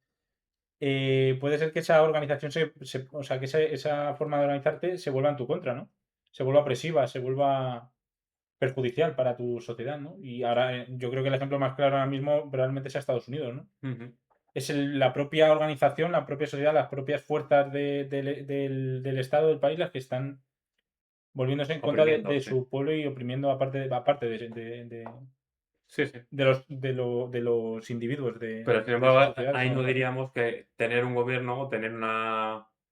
puede ser que esa organización o sea, que esa forma de organizarte se vuelva en tu contra, ¿no? Se vuelva opresiva, se vuelva perjudicial para tu sociedad, ¿no? Y ahora yo creo que el ejemplo más claro ahora mismo probablemente sea Estados Unidos, ¿no? Ujú. Es la propia organización, la propia sociedad, las propias fuerzas del Estado, del país, las que están volviéndose en contra Oprimiendo, de sí. su pueblo y oprimiendo aparte Sí, sí. de los individuos Pero sin de esas embargo, sociedades ahí o no naciones. diríamos que tener un gobierno o tener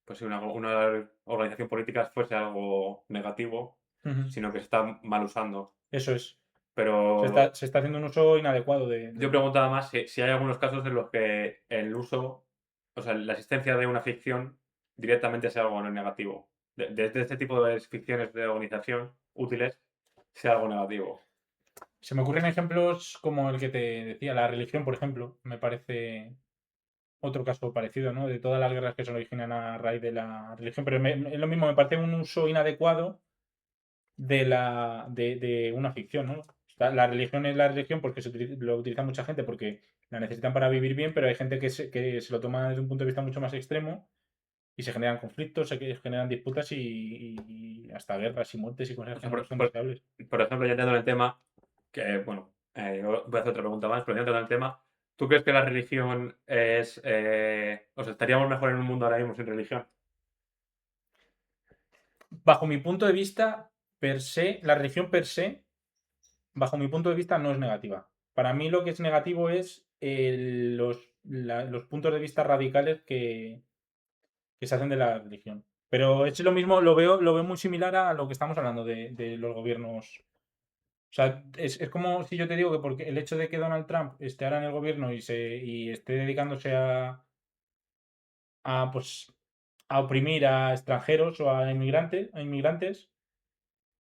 pues, sí, una organización política fuese algo negativo, Ujú. sino que se está mal usando. Eso es. Se Pero está, se está haciendo un uso inadecuado de, yo de- preguntaba más si hay algunos casos en los que el uso, o sea, la existencia de una ficción directamente sea algo no negativo. De este tipo de ficciones de organización, útiles sea algo negativo. Se me ocurren ejemplos como el que te decía, la religión, por ejemplo, me parece otro caso parecido, ¿no? De todas las guerras que se originan a raíz de la religión, pero es lo mismo, me parece un uso inadecuado de una ficción, ¿no? La religión es la religión porque lo utiliza mucha gente porque la necesitan para vivir bien, pero hay gente que se lo toma desde un punto de vista mucho más extremo y se generan conflictos, se generan disputas y hasta guerras y muertes y cosas O que sea, no son deseables. por ejemplo, ya entrando en el tema, que bueno, yo voy a hacer otra pregunta más, pero ya entrando en el tema, ¿tú crees que la religión es, o sea, estaríamos mejor en un mundo ahora mismo sin religión? Bajo mi punto de vista, per se, la religión per se, bajo mi punto de vista, no es negativa. Para mí lo que es negativo es los puntos de vista radicales que se hacen de la religión. Pero es lo mismo, lo veo muy similar a lo que estamos hablando de los gobiernos. O sea, es como si yo te digo que porque el hecho de que Donald Trump esté ahora en el gobierno y esté dedicándose pues, a oprimir a extranjeros o a inmigrantes,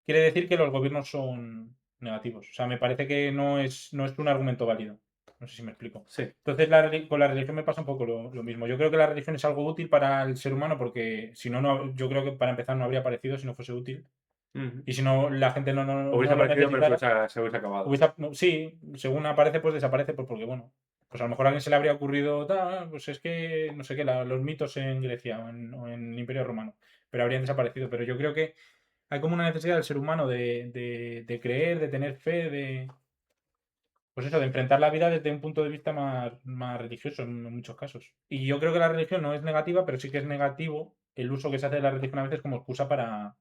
quiere decir que los gobiernos son negativos. O sea, me parece que no es un argumento válido. No sé si me explico. Sí. Entonces, con la religión me pasa un poco lo mismo. Yo creo que la religión es algo útil para el ser humano porque si no, yo creo que para empezar no habría aparecido si no fuese útil. Ujú. Y si no, la gente Hubiese no lo aparecido, pero necesitara. se hubiese acabado. No, sí, según aparece, pues desaparece, pues porque bueno. Pues a lo mejor a alguien se le habría ocurrido, pues es que, no sé qué, los mitos en Grecia o en el Imperio Romano, pero habrían desaparecido. Pero yo creo que hay como una necesidad del ser humano de creer, de tener fe, pues eso, de enfrentar la vida desde un punto de vista más religioso en muchos casos. Y yo creo que la religión no es negativa, pero sí que es negativo el uso que se hace de la religión a veces como excusa para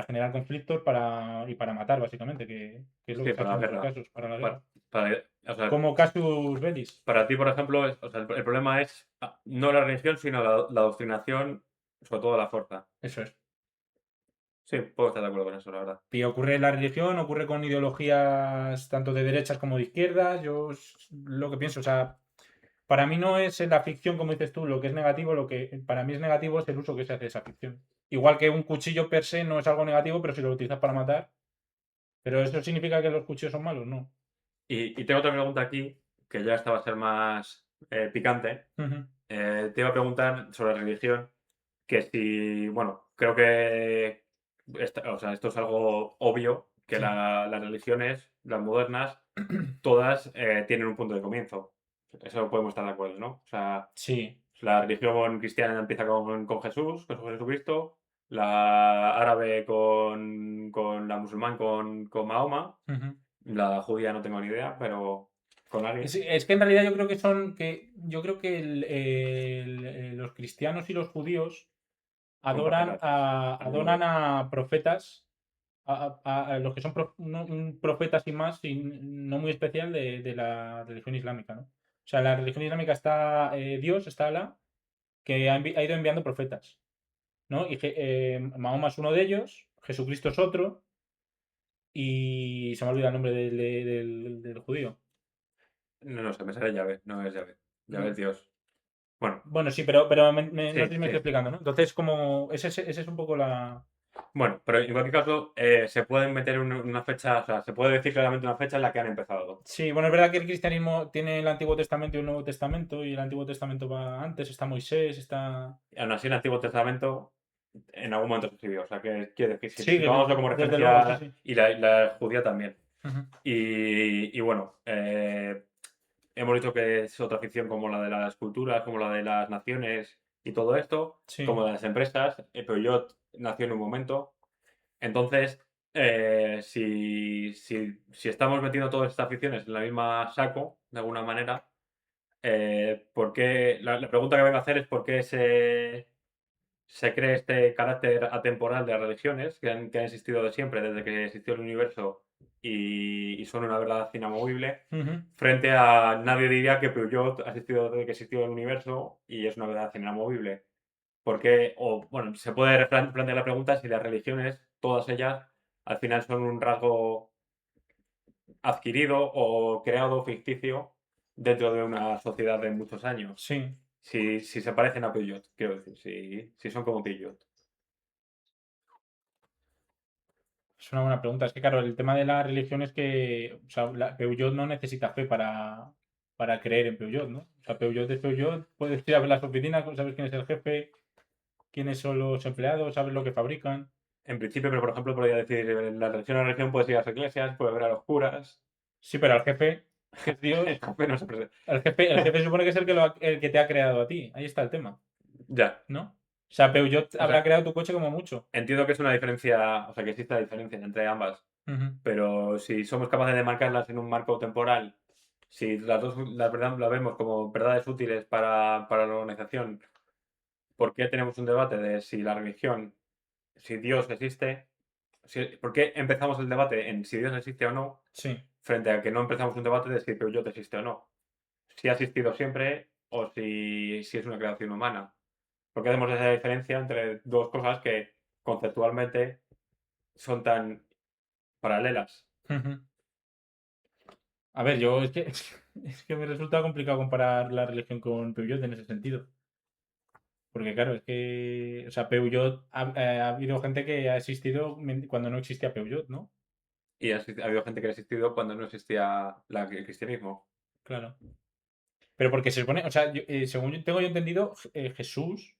generar conflictos y para matar, básicamente, que es lo Sí, que se para hace la en muchos guerra. casos, para la guerra. Pa- o sea, Como Casus Belli. para ti, por ejemplo, o sea, el problema es no la religión, sino la adoctrinación, sobre todo la fuerza. Eso es. Sí, puedo estar de acuerdo con eso, la verdad. Y ocurre en la religión, ocurre con ideologías tanto de derechas como de izquierdas. Yo es lo que pienso, o sea, para mí no es en la ficción, como dices tú, lo que es negativo, lo que para mí es negativo es el uso que se hace de esa ficción. Igual que un cuchillo per se no es algo negativo, pero si lo utilizas para matar. Pero eso significa que los cuchillos son malos, ¿no? Y tengo otra pregunta aquí, que ya esta va a ser más picante. Ujú. Te iba a preguntar sobre religión, que si, bueno, creo que o sea, esto es algo obvio, que Sí. las religiones, las modernas, todas tienen un punto de comienzo. Eso podemos estar de acuerdo, ¿no? O sea, Sí. la religión cristiana empieza con Jesús, con Jesucristo, la árabe con la musulmán con Mahoma, Ujú. la judía no tengo ni idea, pero con alguien. Es que en realidad yo creo que los cristianos y los judíos adoran Compaginantes, a, al mismo tiempo. profetas, a los que son profetas y más, y no muy especial de la religión islámica, ¿no? O sea, en la religión islámica está Dios, está Alá, que ha ido enviando profetas, ¿no? Y Mahoma es uno de ellos, Jesucristo es otro, y se me olvida el nombre del judío. No, no sé, me sale llave, no es llave. Llave es No. Dios. Bueno, Bueno, sí, pero no sé sí, si me estoy sí. explicando, ¿no? Entonces, como ese es un poco la. Bueno, pero en cualquier caso, se pueden meter una fecha, o sea, se puede decir claramente una fecha en la que han empezado. Sí, bueno, es verdad que el cristianismo tiene el Antiguo Testamento y un Nuevo Testamento, y el Antiguo Testamento va antes, está Moisés, está. Y aún así, el Antiguo Testamento en algún momento se escribió. O sea, que quiere decir, Sí, si tomámoslo como desde luego, sí, referencia, sí. y la judía también. Ujú. Y bueno, hemos dicho que es otra ficción como la de las culturas, como la de las naciones y todo esto, Sí. como de las empresas. Peugeot nació en un momento. Entonces, si estamos metiendo todas estas ficciones en la misma saco, de alguna manera, ¿por qué? La pregunta que vengo a hacer es por qué se cree este carácter atemporal de las religiones que han existido de siempre, desde que existió el universo y son una verdad inamovible, Ujú. frente a nadie diría que Peugeot ha existido desde que existió el universo y es una verdad inamovible. Porque, o bueno, se puede plantear la pregunta si las religiones, todas ellas, al final son un rasgo adquirido o creado ficticio dentro de una sociedad de muchos años. Sí. Si se parecen a Peugeot, quiero decir, si son como Peugeot. Es una buena pregunta. Es que, claro, el tema de la religión es que, o sea, Peugeot no necesita fe para creer en Peugeot, ¿no? O sea, Peugeot es Peugeot, puedes ir a ver las oficinas, sabes quién es el jefe, quiénes son los empleados, sabes lo que fabrican. En principio, pero por ejemplo, podría decir, en la religión a la religión puedes ir a las iglesias, puedes ver a los curas. Sí, pero al jefe, que es Dios, El jefe no se presenta. el jefe se supone que es el que te ha creado a ti. Ahí está el tema, Ya. ¿no? O sea, Peugeot O sea, habrá creado tu coche como mucho. entiendo que es una diferencia, o sea, que existe la diferencia entre ambas. Ujú. Pero si somos capaces de marcarlas en un marco temporal, si las dos las verdad las vemos como verdades útiles para la organización, ¿por qué tenemos un debate de si la religión, si Dios existe? ¿Por qué empezamos el debate en si Dios existe o no, Sí. frente a que no empezamos un debate de si Peugeot existe o no? Si ha existido siempre o si es una creación humana. ¿Por qué hacemos esa diferencia entre dos cosas que conceptualmente son tan paralelas? Ujú. A ver, yo es que, es que me resulta complicado comparar la religión con Peugeot en ese sentido. Porque claro, es que, o sea, Peugeot, ha habido gente que ha existido cuando no existía Peugeot, ¿no? Y ha habido gente que ha existido cuando no existía el cristianismo. Claro. Pero porque se supone, o sea, según tengo yo entendido, Jesús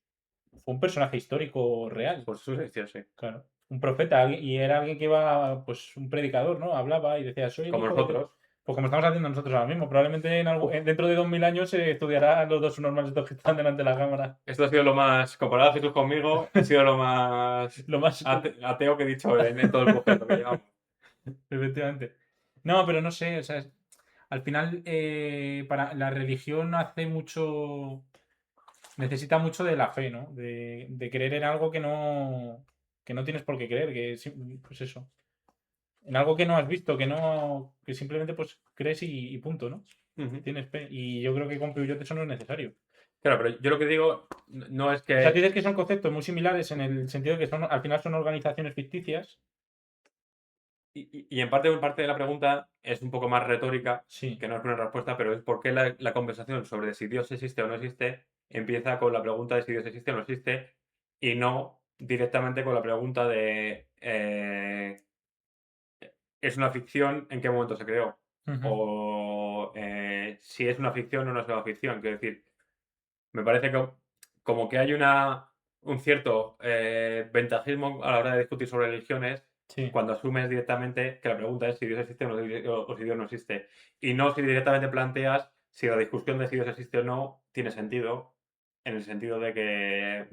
fue un personaje histórico real, Por eso existió, sí. claro. Un profeta, y era alguien que iba, pues, un predicador, ¿no? Hablaba y decía, soy el Como hijo de... nosotros. Pues como estamos haciendo nosotros ahora mismo, probablemente Uf, dentro de 2000 años se estudiará los dos normales estos que están delante de la cámara. esto ha sido lo más, comparado a Jesús conmigo, ha sido lo más Lo más... ateo que he dicho en todo el proceso que llevamos. Efectivamente. No, pero no sé, o sea, al final para la religión hace mucho, necesita mucho de la fe, ¿no? De creer en algo que no tienes por qué creer, pues eso, en algo que no has visto, que simplemente pues crees y punto, ¿no? Ujú. Tienes fe. Y yo creo que con Peugeot eso no es necesario. Claro, pero yo lo que digo no es O sea, que... dices que son conceptos muy similares en el sentido de que al final son organizaciones ficticias. Y en parte de la pregunta es un poco más retórica, Sí. que no es una respuesta, pero es por qué la conversación sobre si Dios existe o no existe empieza con la pregunta de si Dios existe o no existe y no directamente con la pregunta de ¿es una ficción? ¿En qué momento se creó? Ujú. O si es una ficción o no es una ficción. Quiero decir, me parece que como que hay un cierto ventajismo a la hora de discutir sobre religiones Sí. cuando asumes directamente que la pregunta es si Dios existe o si Dios no existe. Y no si directamente planteas si la discusión de si Dios existe o no tiene sentido, en el sentido de que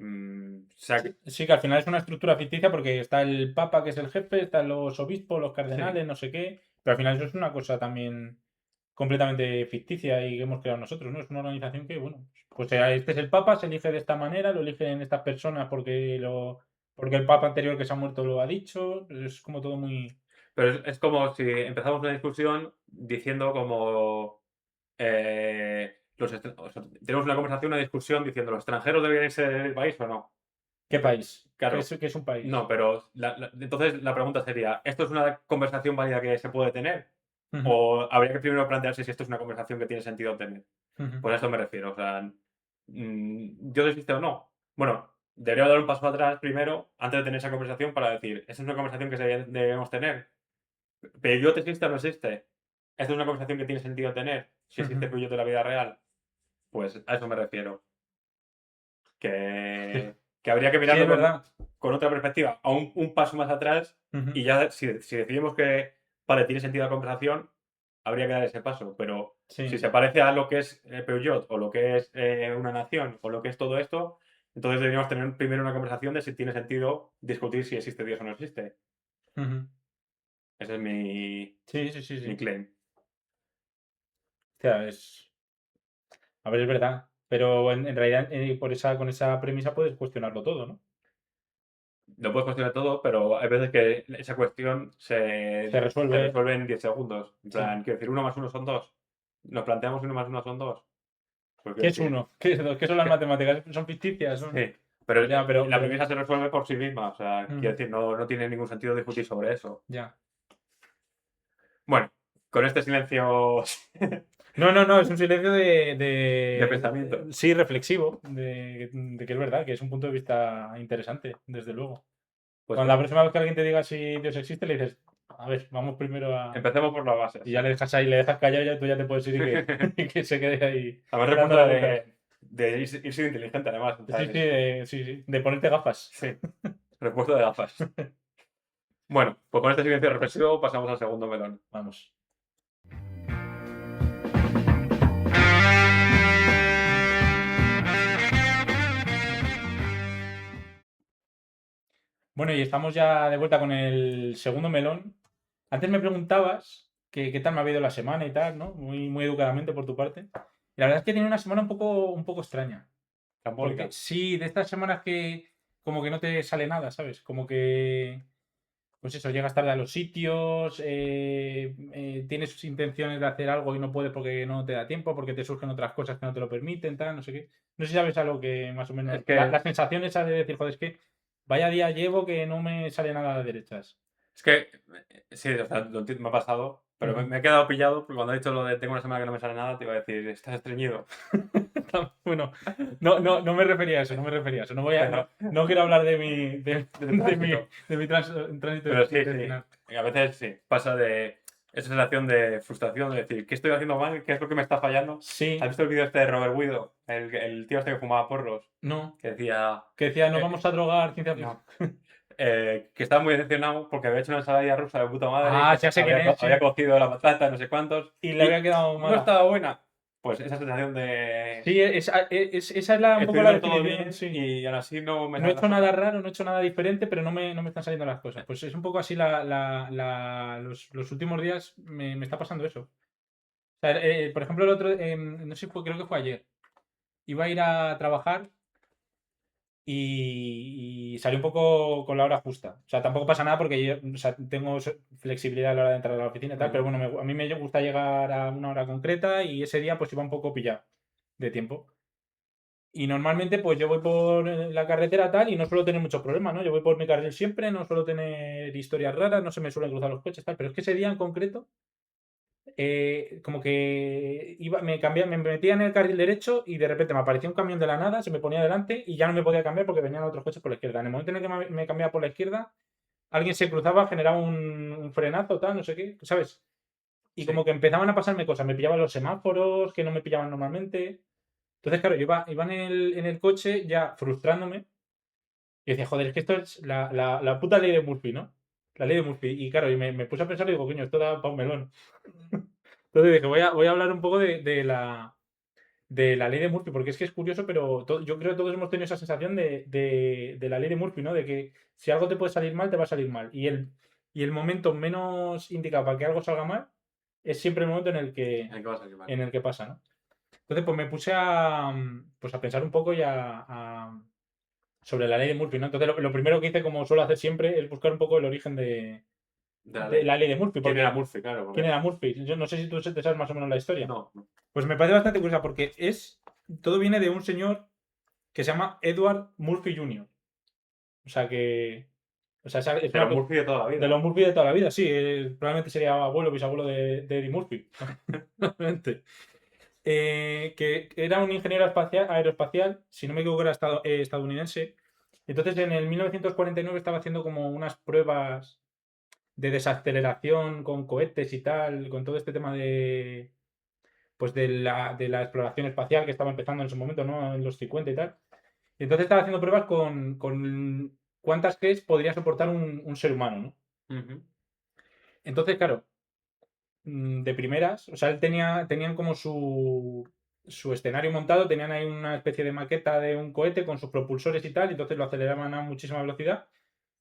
Sí, sí, que al final es una estructura ficticia porque está el Papa, que es el jefe, están los obispos, los sí, cardenales, no sé qué, pero al final eso es una cosa también completamente ficticia y que hemos creado nosotros, ¿no? Es una organización que, bueno, pues este es el Papa, se elige de esta manera, lo eligen estas personas porque el Papa anterior que se ha muerto lo ha dicho, es como todo muy... pero es como si empezamos una discusión diciendo como o sea, tenemos una conversación, una discusión diciendo los extranjeros deberían irse del país o no. ¿Qué país? Claro, Qué es un país? no, pero entonces la pregunta sería, ¿esto es una conversación válida que se puede tener? Ujú, ¿O habría que primero plantearse si esto es una conversación que tiene sentido tener? ujú. Pues a esto me refiero, o sea, ¿Dios existe o no? Bueno, debería dar un paso atrás primero, antes de tener esa conversación, para decir, ¿esta es una conversación que debemos tener? ¿Peugeot existe o no existe? ¿Esta es una conversación que tiene sentido tener? Si existe Ujú. Peugeot en la vida real, pues a eso me refiero. Sí, Que habría que sí, mirarlo es verdad. con otra perspectiva, a un paso más atrás, Ujú. y ya si decidimos que, vale, tiene sentido la conversación, habría que dar ese paso. Pero si Sí. se parece a lo que es Peugeot, o lo que es una nación, o lo que es todo esto, entonces deberíamos tener primero una conversación de si tiene sentido discutir si existe Dios o no existe. Ujú. Ese es Sí, sí, sí, mi sí. claim. O sea, a ver, es verdad. Pero en realidad, con esa premisa puedes cuestionarlo todo, ¿no? Lo puedes cuestionar todo, pero hay veces que esa cuestión Se se resuelve. resuelve en 10 segundos. En Sí. plan, quiero decir, uno más uno son dos. Nos planteamos uno más uno son dos. Pues ¿Qué quiero es decir, uno? ¿Qué es dos? ¿Qué son las que- matemáticas? ¿Son ficticias? sí, pero Ya, la premisa se resuelve por sí misma. O sea, quiero Ujú. decir, no tiene ningún sentido discutir sobre eso. Ya. Bueno, con este silencio No, no, no, es un silencio de pensamiento. sí, reflexivo, de que es verdad, que es un punto de vista interesante, desde luego. Pues Cuando la próxima vez que alguien te diga si Dios existe, le dices, a ver, vamos primero a... empecemos por las bases. Y ya le dejas ahí, le dejas callar y ya tú ya te puedes ir y que, y que se quede ahí Además, dándole respuesta vueltas. de ir siendo inteligente, además. Sí, sí, sí, sí, de ponerte gafas. Sí, respuesta de gafas. Bueno, pues con este silencio reflexivo pasamos al segundo melón. Vamos. Bueno, y estamos ya de vuelta con el segundo melón. Antes me preguntabas qué tal me ha ido la semana y tal, ¿no? Muy, muy educadamente por tu parte. Y la verdad es que tiene una semana un poco extraña. Trambólica. Porque sí, de estas semanas que como que no te sale nada, ¿sabes? Como que, pues eso, llegas tarde a los sitios, tienes intenciones de hacer algo y no puedes porque no te da tiempo, porque te surgen otras cosas que no te lo permiten, tal, no sé qué. No sé si sabes algo que más o menos... Es que, La sensación esa de decir, joder, es que vaya día llevo que no me sale nada a las derechas. sí, o sea, me ha pasado, pero Ujú. me he quedado pillado porque cuando he dicho lo de tengo una semana que no me sale nada, te iba a decir, estás estreñido. Bueno, no me refería a eso, no me refería a eso. No voy a, Pero, no quiero hablar de mi, de tránsito. de mi tránsito Pero sí, sí. intestinal. Y a veces sí, pasa de esa sensación de frustración, de decir, ¿qué estoy haciendo mal? ¿Qué es lo que me está fallando? ¿Has Sí, visto el vídeo este de Robert Guido? El tío este que fumaba porros, no. que decía, Que decía, no eh, vamos a drogar ciencia ficción. no, que estaba muy decepcionado porque había hecho una ensalada rusa de puta madre, Ah, que ya sé quién había, es, había sí. cocido la patata, no sé cuántos, Y le había y quedado no mala. estaba buena. Pues esa sensación de Sí, esa es un estoy poco la haciendo todo definición, bien sí. y aún así no me No he salen las hecho nada cosas. raro, no he hecho nada diferente, pero no me están saliendo las cosas. Pues es un poco así los últimos días me está pasando eso. O sea, por ejemplo, el otro, no sé, creo que fue ayer. Iba a ir a trabajar y salí un poco con la hora justa. O sea, tampoco pasa nada porque yo, o sea, tengo flexibilidad a la hora de entrar a la oficina y tal, pero Ujú. bueno, a mí me gusta llegar a una hora concreta y ese día pues iba un poco pillado de tiempo. Y normalmente pues yo voy por la carretera tal y no suelo tener muchos problemas, ¿no? Yo voy por mi carril siempre, no suelo tener historias raras, no se me suelen cruzar los coches tal, pero es que ese día en concreto como que me metía en el carril derecho y de repente me aparecía un camión de la nada, se me ponía delante y ya no me podía cambiar porque venían otros coches por la izquierda. En el momento en el que me cambiaba por la izquierda, alguien se cruzaba, generaba un frenazo, tal, no sé qué, ¿sabes? Y como Sí. que empezaban a pasarme cosas, me pillaban los semáforos que no me pillaban normalmente. Entonces, claro, yo iba en el coche ya frustrándome y decía, joder, es que esto es la puta ley de Murphy, ¿no? La ley de Murphy. Y claro, y me puse a pensar y digo, coño, esto da para un melón. Entonces dije, voy a hablar un poco de la ley de Murphy, porque es que es curioso, pero yo creo que todos hemos tenido esa sensación de la ley de Murphy, ¿no? De que si algo te puede salir mal, te va a salir mal. Y el momento menos indicado para que algo salga mal es siempre el momento ¿En qué va a salir mal? en el que pasa, ¿no? Entonces, pues me puse pues a pensar un poco y sobre la ley de Murphy, ¿no? Entonces, lo primero que hice, como suelo hacer siempre, es buscar un poco el origen De la de ley. la ley de Murphy, ¿Quién era porque Murphy? Claro, ¿quién porque... era Murphy? Yo no sé si tú te sabes más o menos la historia. No, no. Pues me parece bastante curiosa porque todo viene de un señor que se llama Edward Murphy Jr. O sea que, o sea, es De los Murphy de toda la de vida. los Murphy de toda la vida, sí, probablemente sería abuelo o bisabuelo de Eddie Murphy. Probablemente. Que era un ingeniero aeroespacial, si no me equivoco era estadounidense. Entonces en el 1949 estaba haciendo como unas pruebas de desaceleración con cohetes y tal, con todo este tema pues de la exploración espacial que estaba empezando en su momento, ¿no? En los 50 y tal. Y entonces estaba haciendo pruebas con cuántas Gs podría soportar un ser humano, ¿no? Ujú. Entonces, claro, de primeras, o sea, tenían como su escenario montado, tenían ahí una especie de maqueta de un cohete con sus propulsores y tal, y entonces lo aceleraban a muchísima velocidad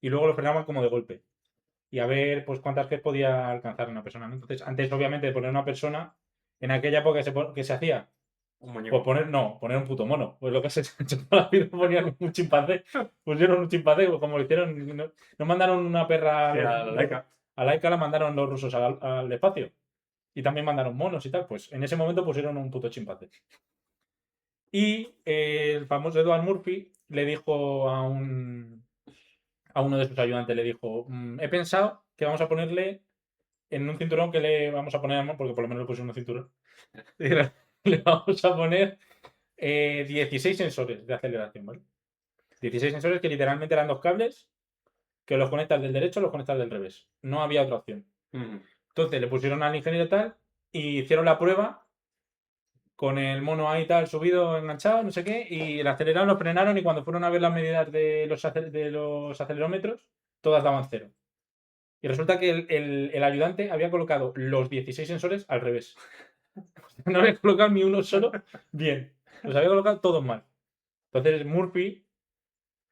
y luego lo frenaban como de golpe. Y a ver, pues, cuántas Gs podía alcanzar una persona, ¿no? Entonces, antes, obviamente, de poner una persona, en aquella época que se hacía, Un pues muñeco. poner un puto mono. Pues lo que se ha hecho toda la vida ponían un chimpancé. Pusieron un chimpancé, pues como lo hicieron. No mandaron una perra Sí, a la Laika. a Laika, la mandaron los rusos al espacio. Y también mandaron monos y tal. Pues en ese momento pusieron un puto chimpancé. Y el famoso Edward Murphy le dijo a uno de sus ayudantes, le dijo, he pensado que vamos a ponerle en un cinturón que le vamos a poner, porque por lo menos le pusieron un cinturón, le vamos a poner 16 sensores de aceleración, ¿vale? 16 sensores que literalmente eran dos cables que los conectas del derecho o los conectas del revés. No había otra opción. Ujú. Entonces le pusieron al ingeniero tal y hicieron la prueba con el mono ahí tal subido, enganchado, no sé qué, y el aceleraron, lo frenaron y cuando fueron a ver las medidas de los acelerómetros, todas daban cero. Y resulta que el ayudante había colocado los 16 sensores al revés. No había colocado ni uno solo bien. Los había colocado todos mal. Entonces Murphy,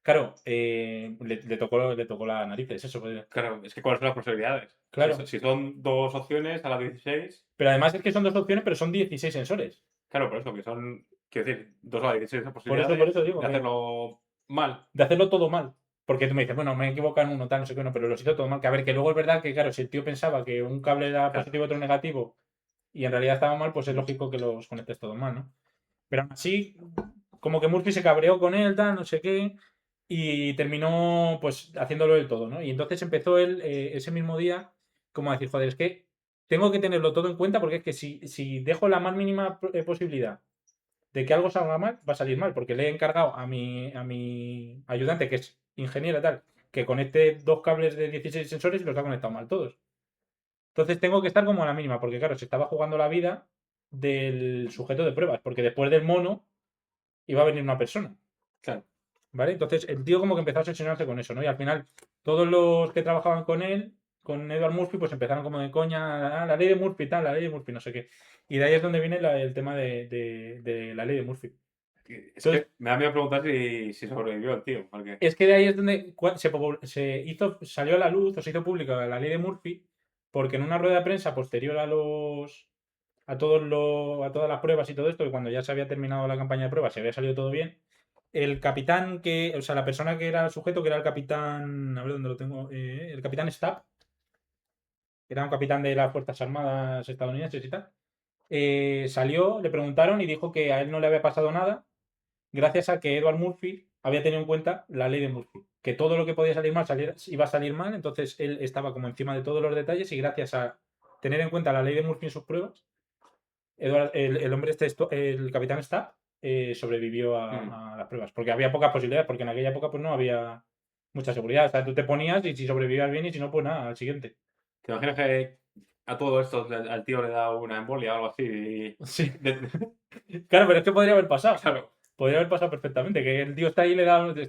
claro, le tocó la nariz, es eso. Pues, Claro, es que ¿cuáles son las posibilidades? claro. Si son dos opciones a las 16, Pero además es que son dos opciones, pero son 16 sensores. claro, por eso, que son, quiero decir, dos a las 16 Por posibilidades eso digo de que hacerlo mal. de hacerlo todo mal. Porque tú me dices, bueno, me he equivocado en uno, tal, no sé qué, no, pero los hizo todo mal. Que a ver, que luego es verdad que, claro, si el tío pensaba que un cable era Claro. positivo y otro negativo y en realidad estaba mal, pues es lógico que los conectes todos mal, ¿no? Pero aún así, como que Murphy se cabreó con él, tal, no sé qué, y terminó, pues, haciéndolo del todo, ¿no? Y entonces empezó él, ese mismo día, como a decir, joder, es que tengo que tenerlo todo en cuenta porque es que si dejo la más mínima posibilidad de que algo salga mal, va a salir mal, porque le he encargado a mi ayudante, que es ingeniero y tal, que conecte dos cables de 16 sensores y los ha conectado mal todos. Entonces tengo que estar como a la mínima, porque claro, se estaba jugando la vida del sujeto de pruebas, porque después del mono iba a venir una persona, Claro. ¿vale? Entonces el tío como que empezó a obsesionarse con eso, ¿no? Y al final todos los que trabajaban con él, con Edward Murphy, pues empezaron como de coña, la ley de Murphy, tal, la ley de Murphy, no sé qué. Y de ahí es donde viene el tema de la ley de Murphy. Es Entonces, que me da miedo preguntar si sobrevivió el tío, porque, es que de ahí es donde salió a la luz o se hizo pública la ley de Murphy, porque en una rueda de prensa posterior a todas las pruebas y todo esto, que cuando ya se había terminado la campaña de pruebas, se había salido todo bien, el capitán o sea, la persona que era el sujeto, que era el capitán, a ver dónde lo tengo, el capitán Stapp, que era un capitán de las Fuerzas Armadas estadounidenses y tal, salió, le preguntaron y dijo que a él no le había pasado nada gracias a que Edward Murphy había tenido en cuenta la ley de Murphy, que todo lo que podía salir mal iba a salir mal, entonces él estaba como encima de todos los detalles y gracias a tener en cuenta la ley de Murphy en sus pruebas, el hombre el capitán Stapp, sobrevivió mm, a las pruebas, porque había pocas posibilidades, porque en aquella época pues no había mucha seguridad, o sea, tú te ponías y si sobrevivías bien y si no, pues nada, al siguiente. ¿te imaginas que a todo esto al tío le da una embolia o algo así? Sí, claro, pero es que podría haber pasado. Claro. Podría haber pasado perfectamente, que el tío está ahí,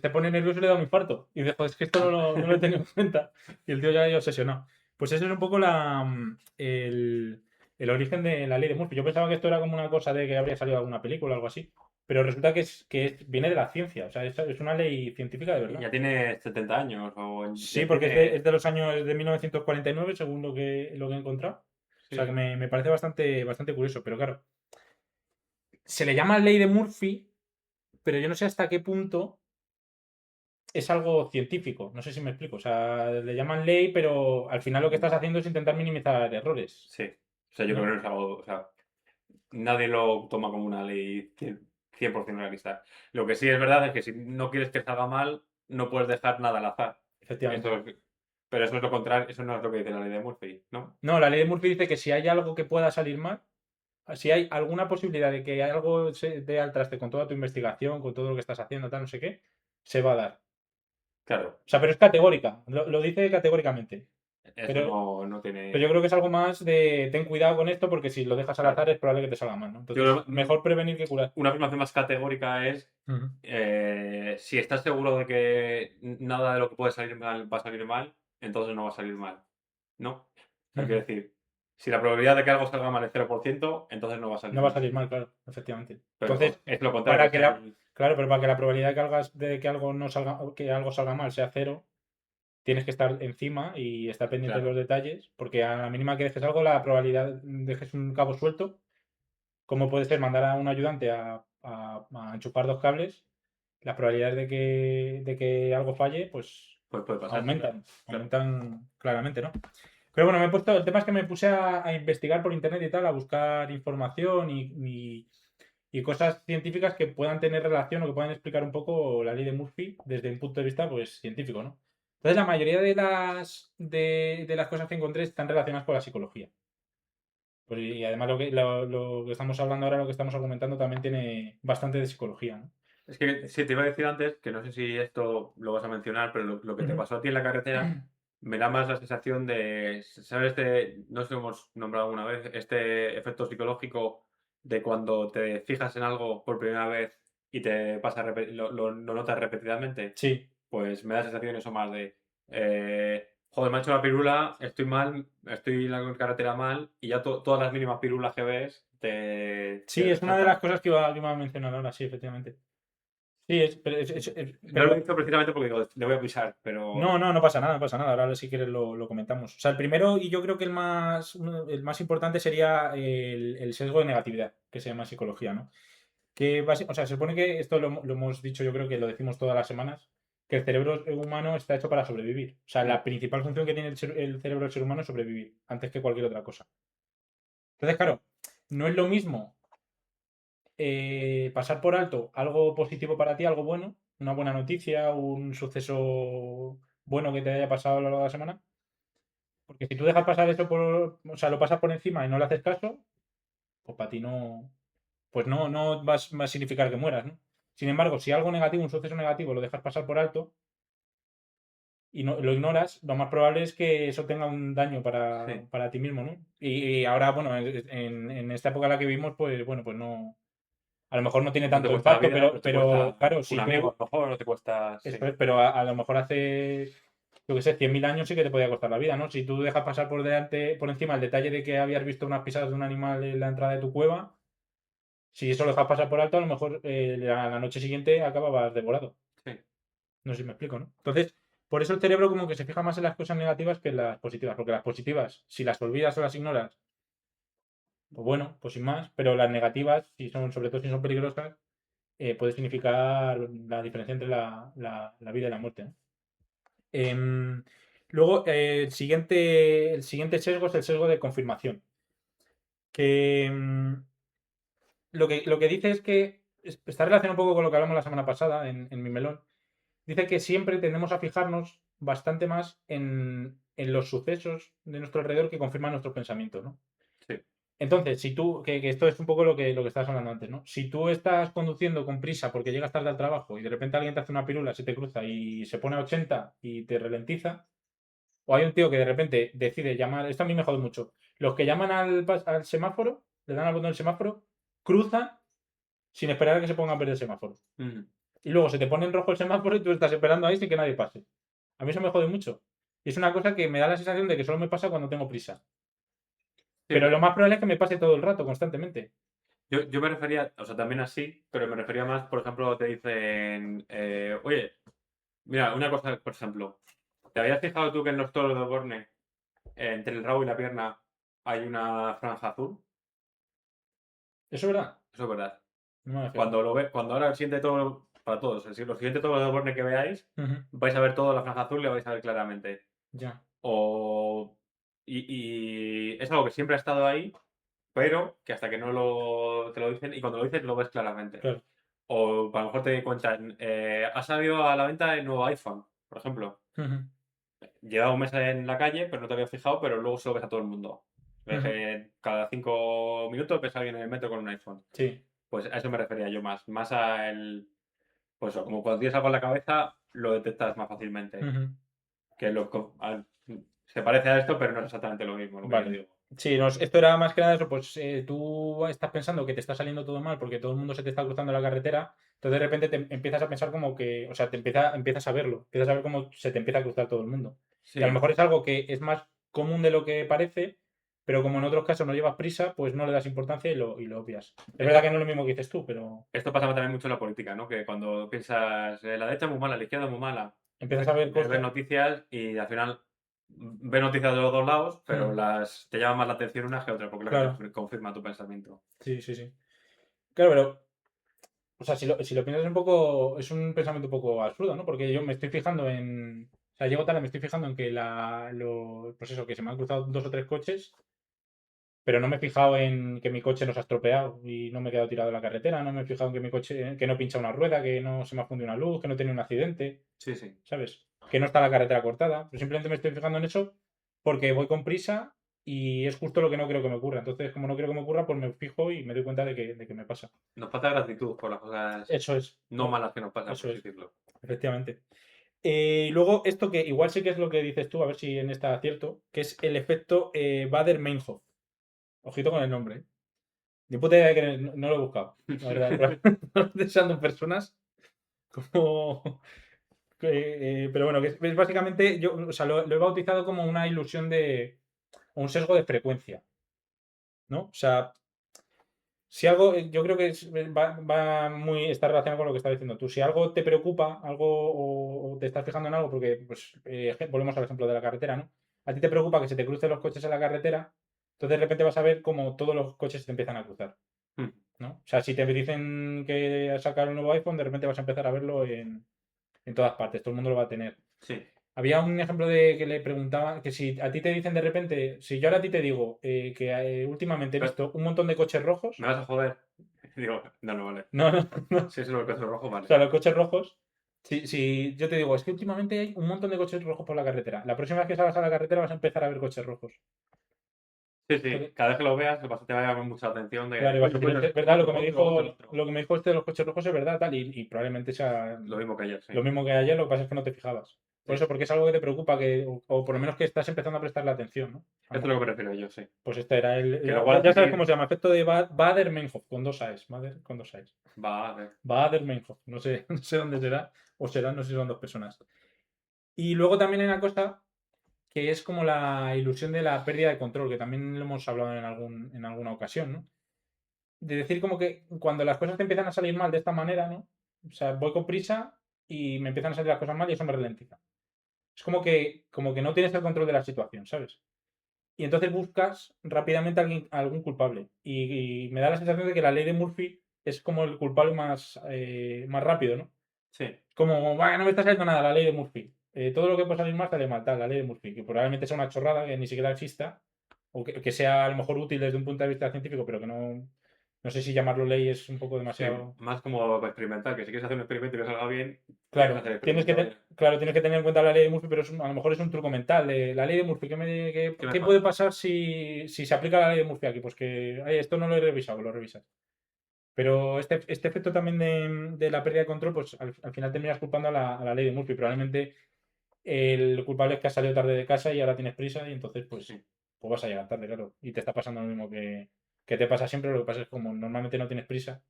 te pone nervioso y le da un infarto. Y dices, "Joder, es que esto no lo he tenido en cuenta". Y el tío ya ahí obsesionado. Pues ese es un poco el origen de la ley de Murphy. Yo pensaba que esto era como una cosa de que habría salido alguna película o algo así. Pero resulta viene de la ciencia. O sea, es una ley científica de Y verdad. ya tiene 70 años o Sí, ya porque es tiene... de los años de 1949, según lo que he encontrado. O sea, Sí. que me parece bastante curioso. Pero claro, se le llama ley de Murphy, pero yo no sé hasta qué punto es algo científico. No sé si me explico. O sea, le llaman ley, pero al final lo que estás haciendo es intentar minimizar errores, Sí. O sea, yo creo que ¿no? no es algo... O sea, nadie lo toma como una ley 100% realista. Lo que sí es verdad es que si no quieres que salga mal, no puedes dejar nada al azar. Efectivamente. Eso pero eso es lo contrario, eso no es lo que dice la ley de Murphy, ¿no? No, la ley de Murphy dice que si hay algo que pueda salir mal, si hay alguna posibilidad de que algo se dé al traste con toda tu investigación, con todo lo que estás haciendo, tal, no sé qué, se va a dar. Claro, O sea, pero es categórica. Lo dice categóricamente. eso Pero, no pero yo tiene... creo que es algo más de ten cuidado con esto porque si lo dejas al Claro. azar es probable que te salga mal, ¿no? Yo Entonces, creo que mejor prevenir que curar. una afirmación más categórica es Ujú. si estás seguro de que nada de lo que puede salir mal va a salir mal, entonces no va a salir mal, ¿no? O sea, quiero Ujú. decir, si la probabilidad de que algo salga mal es 0%, entonces no va a salir No va a mal. salir mal, claro, efectivamente. Entonces, Pero es lo contrario, que para es que la, el... claro, pero para que la probabilidad de que algo no salga, que algo salga mal sea cero, tienes que estar encima y estar pendiente de Claro, los detalles, porque a la mínima que dejes algo, la probabilidad dejes un cabo suelto, como puede ser mandar a un ayudante a enchufar dos cables, las probabilidades de que algo falle, pues pues puede pasar, claro, aumentan, claro. aumentan claramente, ¿no? Pero bueno, el tema es que me puse a investigar por internet y tal, a buscar información y cosas científicas que puedan tener relación o que puedan explicar un poco la ley de Murphy desde un punto de vista pues científico, ¿no? Entonces la mayoría de las cosas que encontré están relacionadas con la psicología. Pues, y además lo que estamos hablando ahora, lo que estamos argumentando, también tiene bastante de psicología, ¿no? Es que sí, te iba a decir antes, que no sé si esto lo vas a mencionar, pero lo que te Ujú. pasó a ti en la carretera me da más la sensación de, ¿sabes? No sé si lo hemos nombrado alguna vez, este efecto psicológico de cuando te fijas en algo por primera vez y te pasa, lo notas repetidamente. Sí, Pues me da sensación eso más de, joder, me ha hecho la pirula, estoy mal, estoy en la carretera mal, y ya todas las mínimas pirulas que ves sí, te es una de las resaltan. cosas que iba a mencionar ahora, sí, efectivamente. Sí, pero, No lo he pero dicho precisamente porque digo, le voy a pisar, pero no pasa nada, no pasa nada. Ahora si quieres lo comentamos. O sea, el primero y yo creo que el más importante sería el sesgo de negatividad, que se llama psicología, ¿no? O sea, se supone que esto lo hemos dicho, yo creo que lo decimos todas las semanas, que el cerebro humano está hecho para sobrevivir. O sea, mm, la principal función que tiene el cerebro del ser humano es sobrevivir, antes que cualquier otra cosa. Entonces, claro, no es lo mismo pasar por alto algo positivo para ti, algo bueno, una buena noticia, un suceso bueno que te haya pasado a lo largo de la semana, porque si tú dejas pasar eso o sea, lo pasas por encima y no le haces caso, pues para ti no, pues no va a significar que mueras, ¿no? Sin embargo, si algo negativo, un suceso negativo, lo dejas pasar por alto y no, lo ignoras, lo más probable es que eso tenga un daño sí. para ti mismo, ¿no? Y ahora, bueno, en esta época en la que vivimos, pues bueno, pues no, a lo mejor no tiene No te tanto cuesta la impacto, vida, no te pero cuesta claro, un si amigo, tú, a lo mejor no te cuesta, eso sí. es, pero a lo mejor hace, yo qué sé, 100.000 años sí que te podía costar la vida, ¿no? Si tú dejas pasar por delante, por encima el detalle de que habías visto unas pisadas de un animal en la entrada de tu cueva, si eso lo dejas pasar por alto, a lo mejor la noche siguiente acababas devorado. Sí. No sé si me explico, ¿no? Entonces, por eso el cerebro como que se fija más en las cosas negativas que en las positivas, porque las positivas, si las olvidas o las ignoras, pues bueno, pues sin más, pero las negativas, si son, sobre todo si son peligrosas, puede significar la diferencia entre la vida y la muerte, ¿no? Em, Luego, el siguiente sesgo es el sesgo de confirmación, que lo que dice es que está relacionado un poco con lo que hablamos la semana pasada en mi melón. Dice que siempre tendemos a fijarnos bastante más en los sucesos de nuestro alrededor que confirman nuestros pensamientos, ¿no? Sí. Entonces, si tú, que esto es un poco lo que estabas hablando antes, ¿no? Si tú estás conduciendo con prisa porque llegas tarde al trabajo y de repente alguien te hace una pirula, se te cruza y se pone a 80 y te ralentiza, o hay un tío que de repente decide llamar, esto a mí me jode mucho, los que llaman al semáforo, le dan al botón del semáforo, cruzan sin esperar a que se ponga a ver el semáforo. Mm, Y luego se te pone en rojo el semáforo y tú estás esperando ahí sin que nadie pase. A mí eso me jode mucho. Y es una cosa que me da la sensación de que solo me pasa cuando tengo prisa. Pero sí. lo más probable es que me pase todo el rato, constantemente. Yo me refería, o sea, también así, pero me refería más, por ejemplo, te dicen, oye, mira, una cosa, por ejemplo, ¿te habías fijado tú que en los toros de Borne, entre el rabo y la pierna, hay una franja azul? ¿Eso es verdad? Eso es verdad. No me había fijado. Cuando ahora el siguiente toro, para todos, los siguientes toros de Borne que veáis, Ujú. vais a ver toda la franja azul y la vais a ver claramente. Ya, O, y es algo que siempre ha estado ahí, pero que hasta que no te lo dicen, y cuando lo dicen lo ves claramente. claro. O a lo mejor te cuentan, ha salido a la venta el nuevo iPhone, por ejemplo. Ujú, Lleva un mes en la calle, pero no te habías fijado, pero luego se lo ves a todo el mundo. Ves ujú. que cada 5 minutos ves a alguien en el metro con un iPhone. Sí. Pues a eso me refería yo más. Más a el. Pues eso, como cuando tienes algo en la cabeza, lo detectas más fácilmente. Ujú. Que se parece a esto, pero no es exactamente lo mismo, lo que yo Vale. digo. Sí, esto era más que nada eso, pues tú estás pensando que te está saliendo todo mal porque todo el mundo se te está cruzando la carretera, entonces de repente te empiezas a pensar como que, o sea, empiezas a verlo, empiezas a ver cómo se te empieza a cruzar todo el mundo. Y a lo Sí, mejor es algo que es más común de lo que parece, pero como en otros casos no llevas prisa, pues no le das importancia y lo obvias. Es verdad que esto, no es lo mismo que dices tú, pero esto pasa también mucho en la política, ¿no? Que cuando piensas, la derecha es muy mala, la izquierda es muy mala, empiezas a ver ves cosas. noticias y al final ves noticias de los dos lados, pero Mm, te llama más la atención una que otra, porque es la que claro, te confirma tu pensamiento. sí, sí, sí. Claro, pero o sea, si lo piensas un poco, es un pensamiento un poco absurdo, ¿no? Porque yo me estoy fijando o sea, llego tarde, me estoy fijando en que pues eso, que se me han cruzado dos o tres coches, pero no me he fijado en que mi coche no se ha estropeado y no me he quedado tirado en la carretera, no me he fijado en que mi coche, que no pincha una rueda, que no se me ha fundido una luz, que no tiene un accidente, Sí, sí. ¿sabes? Que no está la carretera cortada. Pero simplemente me estoy fijando en eso porque voy con prisa y es justo lo que no creo que me ocurra. Entonces, como no quiero que me ocurra, pues me fijo y me doy cuenta de que me pasa. Nos falta gratitud por las cosas Eso es, no malas que nos pasan, por eso así es, decirlo. efectivamente. Y luego, esto que igual sí que es lo que dices tú, a ver si en esta acierto, que es el efecto Bader-Meinhof. Ojito con el nombre. Ni puta idea de que no lo he buscado, la verdad. Pensando personas como. Pero bueno, que es básicamente, yo, o sea, lo he bautizado como una ilusión de. Un sesgo de frecuencia, ¿no? O sea, si algo, yo creo que va muy, está relacionado con lo que estás diciendo tú. Si algo te preocupa, algo o te estás fijando en algo, porque pues, volvemos al ejemplo de la carretera, ¿no? A ti te preocupa que se te crucen los coches en la carretera, entonces de repente vas a ver cómo todos los coches se te empiezan a cruzar, Mm, ¿no? O sea, si te dicen que sacar un nuevo iPhone, de repente vas a empezar a verlo en todas partes, todo el mundo lo va a tener. Sí. Había un ejemplo de que le preguntaba que si a ti te dicen de repente, si yo ahora a ti te digo que últimamente he Pero, visto un montón de coches rojos, ¿me vas a joder? Digo, no, vale. no, no, no. Si es lo que es rojo, O vale. sea, los coches rojos, si yo te digo, es que últimamente hay un montón de coches rojos por la carretera. La próxima vez que salgas a la carretera vas a empezar a ver coches rojos. Sí, sí. Entonces, Cada vez que lo veas, te va a llamar mucha atención claro, de, y vas a oye, decir, mira, es este verdad, coche, otro. lo que me dijo este de los coches rojos es verdad, tal, y probablemente sea Lo mismo que ayer, sí. lo mismo que ayer, lo que pasa es que no te fijabas. Por Sí. eso, porque es algo que te preocupa, o por lo menos que estás empezando a prestarle atención, ¿no? A lo Esto es lo que mejor. me refiero yo, sí. Pues este era Que lo igual ya sabes sí cómo se llama, efecto de Bader-Meinhof, con dos A's. Bader con dos A's. va a ver. Bader-Meinhof, no sé, no sé dónde será, o será, no sé si son dos personas. Y luego también hay una cosa que es como la ilusión de la pérdida de control, que también lo hemos hablado en alguna ocasión, ¿no? De decir como que cuando las cosas te empiezan a salir mal de esta manera, ¿no? O sea, voy con prisa y me empiezan a salir las cosas mal y eso me ralentiza. Es como que no tienes el control de la situación, ¿sabes? Y entonces buscas rápidamente a algún culpable. Y me da la sensación de que la ley de Murphy es como el culpable más rápido, ¿no? Sí. Como, "Vaya, no me está saliendo nada, la ley de Murphy. Todo lo que puede salir mal sale mal, tal, la ley de Murphy, que probablemente sea una chorrada que ni siquiera exista, o que sea a lo mejor útil desde un punto de vista científico, pero que no sé si llamarlo ley es un poco Sí, demasiado. más como experimental, que si quieres hacer un experimento y que salga bien, tienes que Claro, hacer el experimento, vaya. claro, tienes que tener en cuenta la ley de Murphy, pero a lo mejor es un truco mental. La ley de Murphy, ¿Qué me qué puede pasa? pasar si se aplica la ley de Murphy aquí? Pues que, "Ay, esto no lo he revisado, lo revisas. Pero este efecto también de la pérdida de control, pues al final terminas culpando a la ley de Murphy. Probablemente el culpable es que has salido tarde de casa y ahora tienes prisa y entonces Sí. pues vas a llegar tarde, claro. Y te está pasando lo mismo que te pasa siempre. Lo que pasa es que como normalmente no tienes prisa,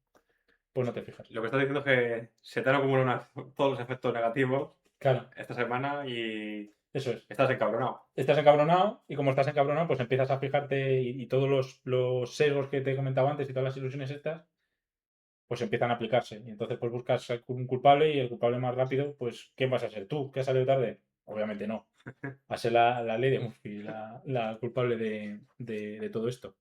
pues no te fijas. Lo que estás diciendo es que se te han acumulado todos los efectos negativos Claro, esta semana y eso es. estás encabronado. Estás encabronado y como estás encabronado, pues empiezas a fijarte y todos los sesgos que te he comentado antes y todas las ilusiones estas, pues empiezan a aplicarse. Y entonces pues buscas un culpable y el culpable más rápido, pues ¿quién vas a ser? ¿Tú? ¿Que has salido tarde? Obviamente no. Va a ser la ley de Murphy, la culpable de todo esto.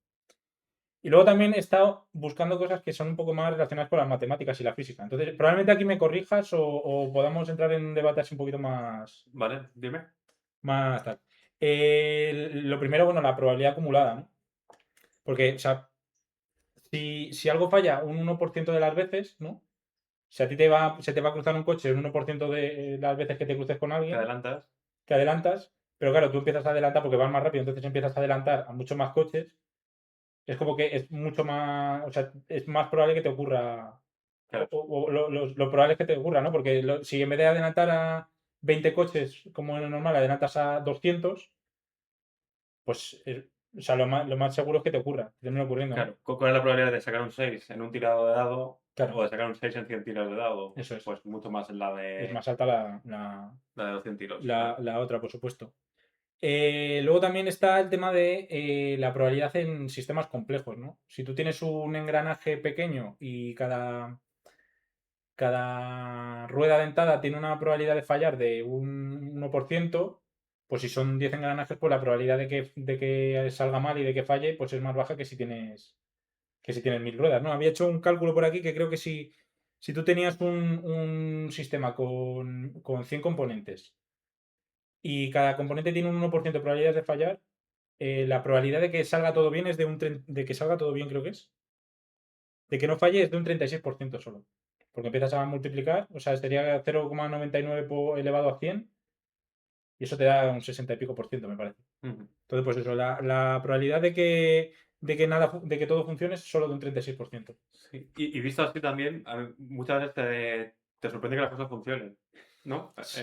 Y luego también he estado buscando cosas que son un poco más relacionadas con las matemáticas y la física. Entonces, probablemente aquí me corrijas o podamos entrar en un debate así un poquito ¿Vale? Dime. más tal. Lo primero, bueno, la probabilidad acumulada, ¿no? Porque, o sea, si algo falla un 1% de las veces, ¿no? Si a ti se te va a cruzar un coche un 1% de las veces que te cruces con ¿Te alguien, adelantas? que adelantas, pero claro, tú empiezas a adelantar porque vas más rápido, entonces empiezas a adelantar a muchos más coches, es como que es mucho más, o sea, es más probable que te ocurra, Claro. lo probable es que te ocurra, ¿no? Porque si en vez de adelantar a 20 coches como en lo normal, adelantas a 200, pues, o sea, lo más seguro es que te ocurra, que termine ocurriendo, ¿no? Claro. ¿Cuál es la probabilidad de sacar un 6 en un tirado de dado Claro, o de sacar un 6 en 100 tiros de dado? eso es. Pues mucho más en la Es de, más alta la de 200 tiros, claro. la otra, por supuesto. Luego también está el tema de la probabilidad en sistemas complejos, ¿no? Si tú tienes un engranaje pequeño y cada rueda dentada tiene una probabilidad de fallar de un 1%, pues si son 10 engranajes, pues la probabilidad de que salga mal y de que falle, pues es más baja que si tienes 1000 ruedas, ¿no? Había hecho un cálculo por aquí que creo que si tú tenías un sistema con 100 componentes y cada componente tiene un 1% de probabilidades de fallar, la probabilidad de que salga todo bien es de que salga todo bien, creo que es. De que no falle es de un 36% solo. Porque empiezas a multiplicar, o sea, sería 0,99 elevado a 100 y eso te da un 60 y pico por ciento, me parece. Ujú. Entonces, pues eso, la probabilidad de que todo funcione es solo de un 36%. Sí. Y visto así también, muchas veces te sorprende que las cosas funcionen, ¿no? Sí,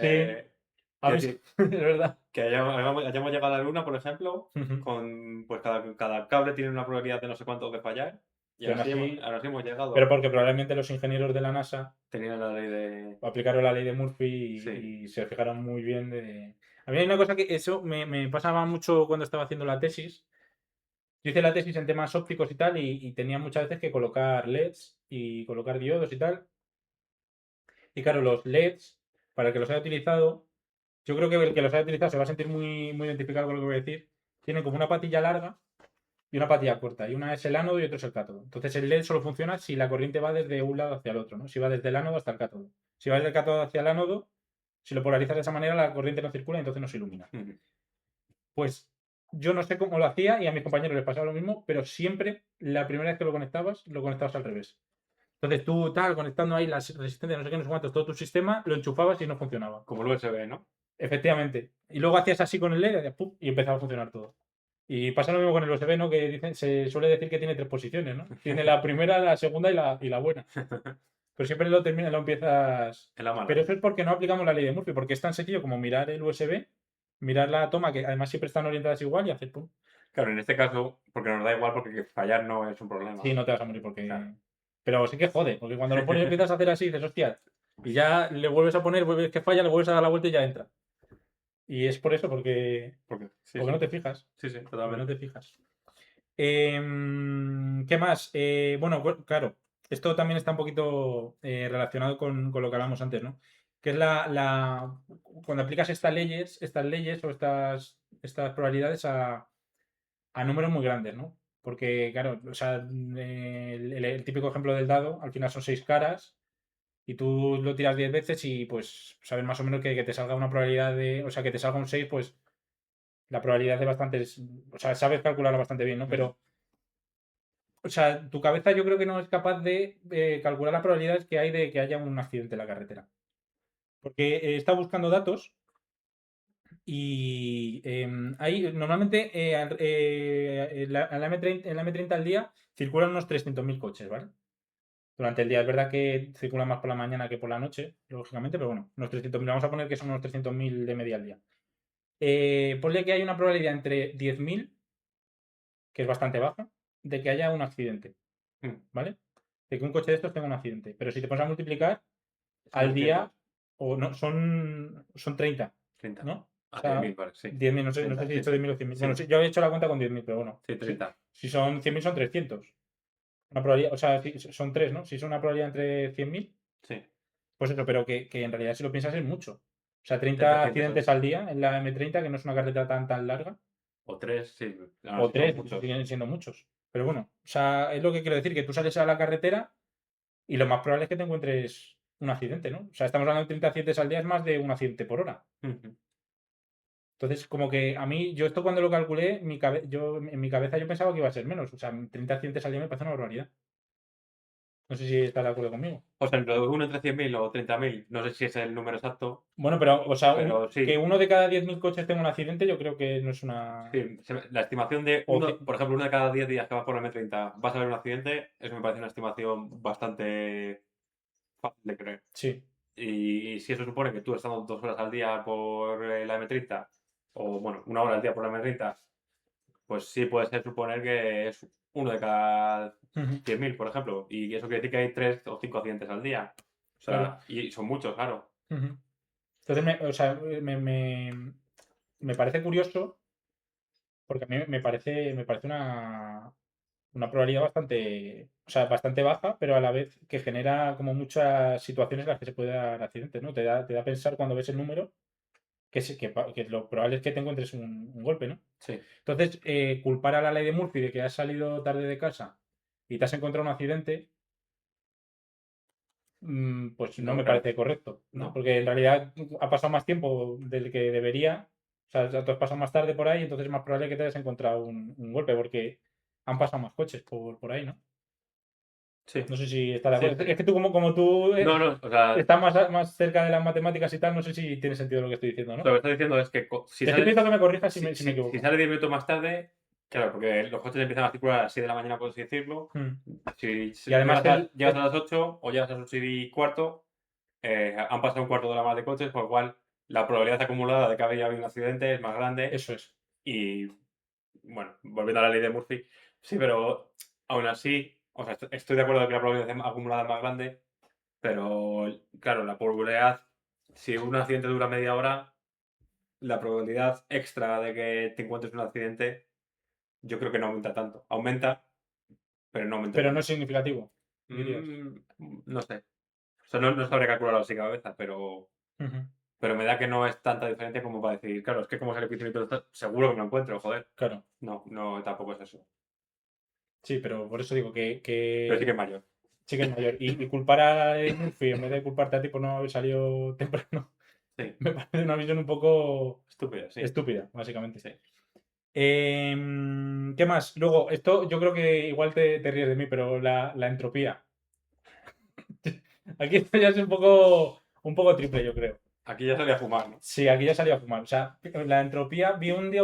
a Quiero mí sí, decir, es verdad. que hayamos llegado a la Luna, por ejemplo, Ujú. con pues cada cable tiene una probabilidad de no sé cuánto de fallar, y Y aún aún así, así hemos pero llegado. porque probablemente los ingenieros de la NASA Tenían la ley de... aplicaron la ley de Murphy Sí. y se fijaron muy bien de... A mí hay una cosa que eso me pasaba mucho cuando estaba haciendo la tesis. Yo hice la tesis en temas ópticos y tal, y tenía muchas veces que colocar LEDs y colocar diodos y tal. Y claro, los LEDs, para el que los haya utilizado, yo creo que el que los haya utilizado se va a sentir muy, muy identificado con lo que voy a decir. Tienen como una patilla larga y una patilla corta, y una es el ánodo y otro es el cátodo. Entonces el LED solo funciona si la corriente va desde un lado hacia el otro, ¿no? Si va desde el ánodo hasta el cátodo. Si va desde el cátodo hacia el ánodo, si lo polarizas de esa manera, la corriente no circula y entonces no se ilumina. Ujú. Pues yo no sé cómo lo hacía y a mis compañeros les pasaba lo mismo, pero siempre la primera vez que lo conectabas al revés. Entonces tú tal, conectando ahí las resistencias, no sé qué, no sé cuántos, todo tu sistema, lo enchufabas y no funcionaba. Como el USB, ¿no? Efectivamente. Y luego hacías así con el LED y, ¡pum! Y empezaba a funcionar todo. Y pasa lo mismo con el USB, ¿no? Que se suele decir que tiene tres posiciones, ¿no? Tiene la primera, la segunda y la buena. Pero siempre lo empiezas. En la Pero mala. eso es porque no aplicamos la ley de Murphy, porque es tan sencillo como mirar el USB, mirar la toma, que además siempre están orientadas igual, y hacer pum. Claro, en este caso, porque nos da igual, porque que fallar no es un Sí, problema. no te vas a morir Claro. porque. Pero sí que jode, porque cuando lo pones empiezas a hacer así, dices, hostia, y ya le vuelves a poner, vuelves que falla, le vuelves a dar la vuelta y ya entra. Y es por eso, porque, Porque, sí, porque no sí. te fijas. Sí, sí, Porque no te totalmente. fijas. ¿Qué más? Bueno, claro, esto también está un poquito relacionado con lo que hablamos antes, ¿no? Que es cuando aplicas estas leyes o estas probabilidades a números muy grandes, ¿no? Porque, claro, o sea, el típico ejemplo del dado, al final son 6 caras y tú lo tiras 10 veces y pues sabes más o menos que te salga una probabilidad o sea, que te salga un 6, pues la probabilidad es bastante, o sea, sabes calcularlo bastante bien, ¿no? Ujú. Pero o sea, tu cabeza yo creo que no es capaz de calcular las probabilidades que hay de que haya un accidente en la carretera. Porque está buscando datos y hay normalmente en la M30 al día circulan unos 300.000 coches, ¿vale? Durante el día. Es verdad que circulan más por la mañana que por la noche, lógicamente, pero bueno, unos 300.000. Vamos a poner que son unos 300.000 de media al día. Ponle que hay una probabilidad entre 10.000, que es bastante baja, de que haya un accidente, Mm. ¿vale? De que un coche de estos tenga un accidente. Pero si te pones a multiplicar, Son al 200. día, o no, son 30, 30. ¿no? O A 10.000, sea, vale, sí. 10.000, no sé 30, si he sí. dicho 10.000 o 100.000. Bueno, Sí, sí, yo he hecho la cuenta con 10.000, pero bueno. sí, Si, 30. si son 100.000 son 300. Una probabilidad, o sea, son 3, ¿no? Si son una probabilidad entre 100.000, Sí. pues eso, pero que en realidad si lo piensas es mucho. O sea, De 30 300 accidentes al día en la M30, que no es una carretera tan larga, o 3, sí. Aún o así son 3, muchos. siguen siendo muchos. Pero bueno, o sea, es lo que quiero decir, que tú sales a la carretera y lo más probable es que te encuentres un accidente, ¿no? O sea, estamos hablando de 30 accidentes al día, es más de un accidente por hora. Ujú. Entonces, como que a mí, yo esto cuando lo calculé, en mi cabeza yo pensaba que iba a ser menos. O sea, 30 accidentes al día me parece una barbaridad. No sé si estás de acuerdo conmigo. O sea, uno entre 100.000 o 30.000, no sé si es el número exacto, Bueno, pero, o sea, pero que sí. uno de cada 10.000 coches tenga un accidente, yo creo que no es una. Sí, la estimación de O uno, por ejemplo, uno de cada 10 días que vas por la M30 vas a ver un accidente, eso me parece una estimación bastante fácil de creer. Sí, Y si eso supone que tú estando 2 horas al día por la M30, o bueno, 1 hora al día por la M30, pues sí puede ser suponer que es uno de cada ujú, 100.000, por ejemplo. Y eso quiere decir que hay 3 o 5 accidentes al día. O claro. sea, y son muchos, claro. Ujú. Entonces, o sea, me parece curioso porque a mí me parece una probabilidad bastante, o sea, bastante baja, pero a la vez que genera como muchas situaciones en las que se puede dar accidentes, ¿no? Te da a pensar cuando ves el número que lo probable es que te encuentres un golpe, ¿no? Sí, Entonces, culpar a la ley de Murphy de que has salido tarde de casa y te has encontrado un accidente, pues no no me creo. parece correcto, ¿no? No. Porque en realidad ha pasado más tiempo del que debería, o sea, tú has pasado más tarde por ahí, entonces es más probable que te hayas encontrado un golpe, porque han pasado más coches por ahí, ¿no? Sí. No sé si está de Sí, acuerdo. sí. Es que tú, como tú No, no, o sea, estás más cerca de las matemáticas y tal, no sé si tiene sentido lo que estoy diciendo, lo ¿no? que estoy diciendo es que si Te estoy sale, pidiendo que me corrijas si si, si me si, si equivoco. sale 10 minutos más tarde, claro, porque los coches empiezan a circular a las 7 de la mañana, por así decirlo. Mm. Si Y además llegas que a, llegas a las 8 o llegas a las 8 y cuarto, han pasado un cuarto de hora más de coches, con lo cual la probabilidad acumulada de que haya habido un accidente es más grande. eso es. Y bueno, volviendo a la ley de Murphy, sí, pero aún así, o sea, estoy de acuerdo de que la probabilidad acumulada es más grande, pero claro, la probabilidad, si un accidente dura media hora, la probabilidad extra de que te encuentres un accidente, yo creo que no aumenta tanto. Aumenta, pero no aumenta Pero no tanto. es significativo, dirías. Mm, no sé. O sea, no sabría calcularlo así cabeza, Ujú. pero me da que no es tanta diferencia como para decir, claro, es que como sale el seguro que me lo encuentro, joder. Claro. No, no, tampoco es eso. Sí, pero por eso digo que, Pero sí que que es mayor. sí que es mayor. Y culpar a Murphy en vez de culparte a ti por no haber salido temprano, Sí, me parece una visión un poco estúpido, sí. estúpida, básicamente. Sí. ¿Qué más? Luego, esto yo creo que igual te ríes de mí, pero la entropía. Aquí esto ya es un poco triple, yo creo. Aquí ya salía a fumar, ¿no? Sí, aquí ya salió a fumar. O sea, la entropía, vi un día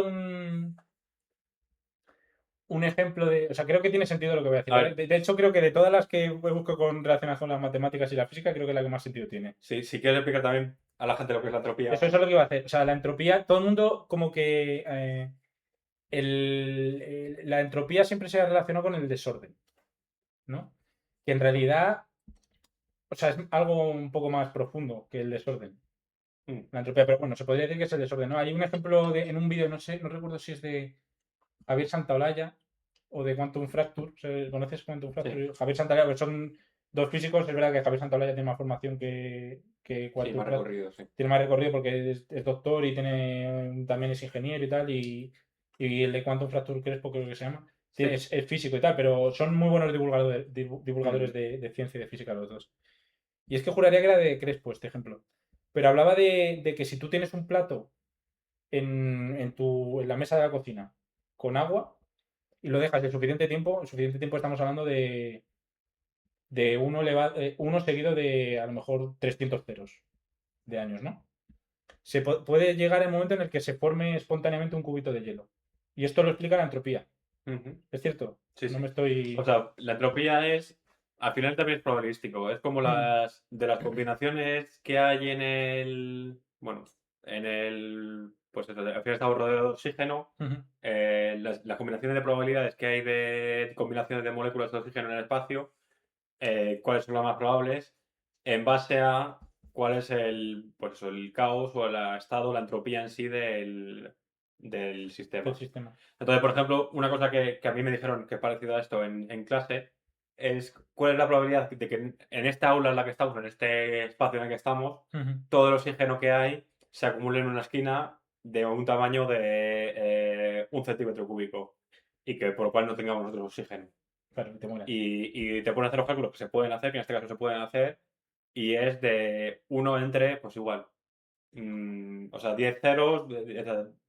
un ejemplo de. O sea, creo que tiene sentido lo que voy a decir, A ¿vale? ver, De hecho, creo que de todas las que busco relacionadas con las matemáticas y la física, creo que es la que más sentido tiene. si quieres explicar también a la gente lo que es la entropía. Eso es lo que iba a hacer. O sea, la entropía, todo el mundo como que. La entropía siempre se ha relacionado con el desorden, ¿no? Que en realidad. O sea, es algo un poco más profundo que el desorden. Mm, La entropía, pero bueno, se podría decir que es el desorden, ¿no? Hay un ejemplo en un vídeo, no sé, no recuerdo si es de Javier Santaolalla o de Quantum Fracture. ¿Conoces Quantum sí, Fracture? Javier Santaolalla, pues son dos físicos. Es verdad que Javier Santaolalla tiene más formación que sí, Quantum más Fracture. recorrido, sí. Tiene más recorrido porque es doctor y también es ingeniero y tal. Y el de Quantum Fracture Crespo creo que se llama. Sí. Es físico y tal, pero son muy buenos divulgadores Mm, de ciencia y de física los dos. Y es que juraría que era de Crespo este ejemplo. Pero hablaba de que si tú tienes un plato en la mesa de la cocina con agua y lo dejas el suficiente tiempo estamos hablando de uno seguido de a lo mejor 300 ceros de años, ¿no? Puede llegar el momento en el que se forme espontáneamente un cubito de hielo. Y esto lo explica la entropía. ujú. ¿Es cierto? Sí, No me sí. O estoy. sea, la entropía es, al final también es probabilístico. Es como Mm, de las combinaciones que hay en el, bueno, pues eso, al final estamos rodeados de oxígeno. ujú. Las combinaciones de probabilidades que hay de combinaciones de moléculas de oxígeno en el espacio, cuáles son las más probables, en base a cuál es pues eso, el caos o el estado, la entropía en sí del Del sistema. sistema. Entonces, por ejemplo, una cosa que a mí me dijeron que es parecido a esto en clase es cuál es la probabilidad de que en esta aula en la que estamos, en este espacio en el que estamos, Ujú. todo el oxígeno que hay se acumule en una esquina de un tamaño de 1 centímetro cúbico y que por lo cual no tengamos nosotros oxígeno. Claro, te mueras. Y te ponen a hacer los cálculos que se pueden hacer, que en este caso se pueden hacer, y es de uno entre, pues igual, o sea, 10 ceros,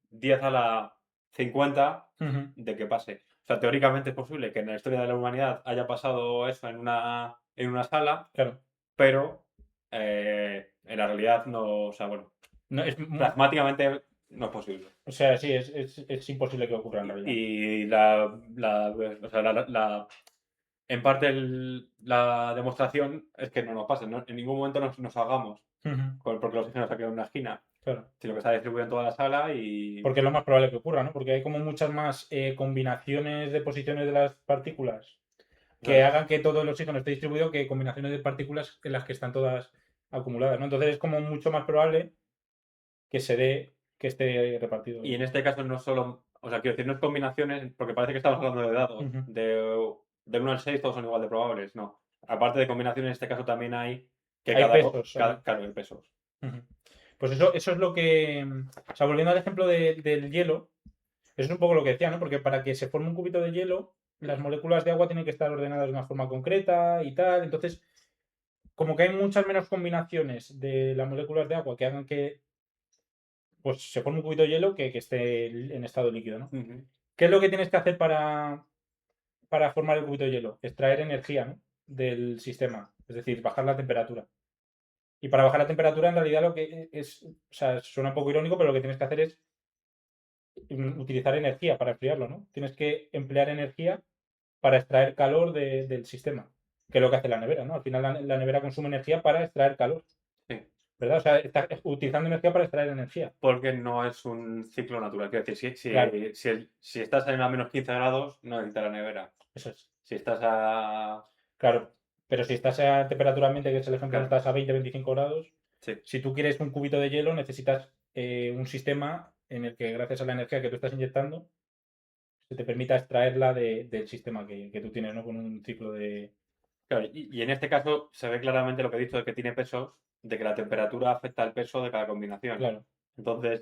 10 a la 50 Ujú. de que pase. O sea, teóricamente es posible que en la historia de la humanidad haya pasado eso en una sala, Claro. pero en la realidad no, o sea, bueno, No, pragmáticamente no es posible. o sea, sí, es imposible que ocurra en realidad. Y o sea, en parte la demostración es que no nos pase, en ningún momento nos hagamos, Ujú. porque el oxígeno se ha quedado en una esquina, Claro. sino que está distribuido en toda la sala y... Porque es lo más probable que ocurra, ¿no? Porque hay como muchas más combinaciones de posiciones de las partículas que Claro. hagan que todo el oxígeno esté distribuido que combinaciones de partículas en las que están todas acumuladas, ¿no? Entonces es como mucho más probable que se dé que esté repartido. Y en este caso no solo, o sea, quiero decir, no es combinaciones, porque parece que estamos hablando de dados, Ujú. del 1 al 6 todos son igual de probables, no. Aparte de combinaciones, en este caso también hay que Hay pesos. claro, hay pesos. Ujú. Pues eso es lo que. O sea, volviendo al ejemplo del hielo, eso es un poco lo que decía, ¿no? Porque para que se forme un cubito de hielo, las moléculas de agua tienen que estar ordenadas de una forma concreta y tal. Entonces, como que hay muchas menos combinaciones de las moléculas de agua que hagan que pues, se forme un cubito de hielo que esté en estado líquido, ¿no? Ujú. ¿Qué es lo que tienes que hacer para formar el cubito de hielo? Extraer energía, ¿no? del sistema, es decir, bajar la temperatura. Y para bajar la temperatura, en realidad lo que es, o sea, suena un poco irónico, pero lo que tienes que hacer es utilizar energía para enfriarlo, ¿no? Tienes que emplear energía para extraer calor del sistema, que es lo que hace la nevera, ¿no? Al final la nevera consume energía para extraer calor, Sí. ¿verdad? O sea, está utilizando energía para extraer energía. Porque no es un ciclo natural. Quiero decir, Claro, si estás en a menos 15 grados, no necesitas la nevera. eso es. Si estás a... Claro, pero si estás a temperatura ambiente, que es el ejemplo, Claro, estás a 20-25 grados, sí, si tú quieres un cubito de hielo, necesitas un sistema en el que, gracias a la energía que tú estás inyectando, se te permita extraerla del sistema que tú tienes, ¿no? Con un ciclo de... claro. Y en este caso se ve claramente lo que he dicho de que tiene pesos, de que la temperatura afecta al peso de cada combinación. Claro, Entonces,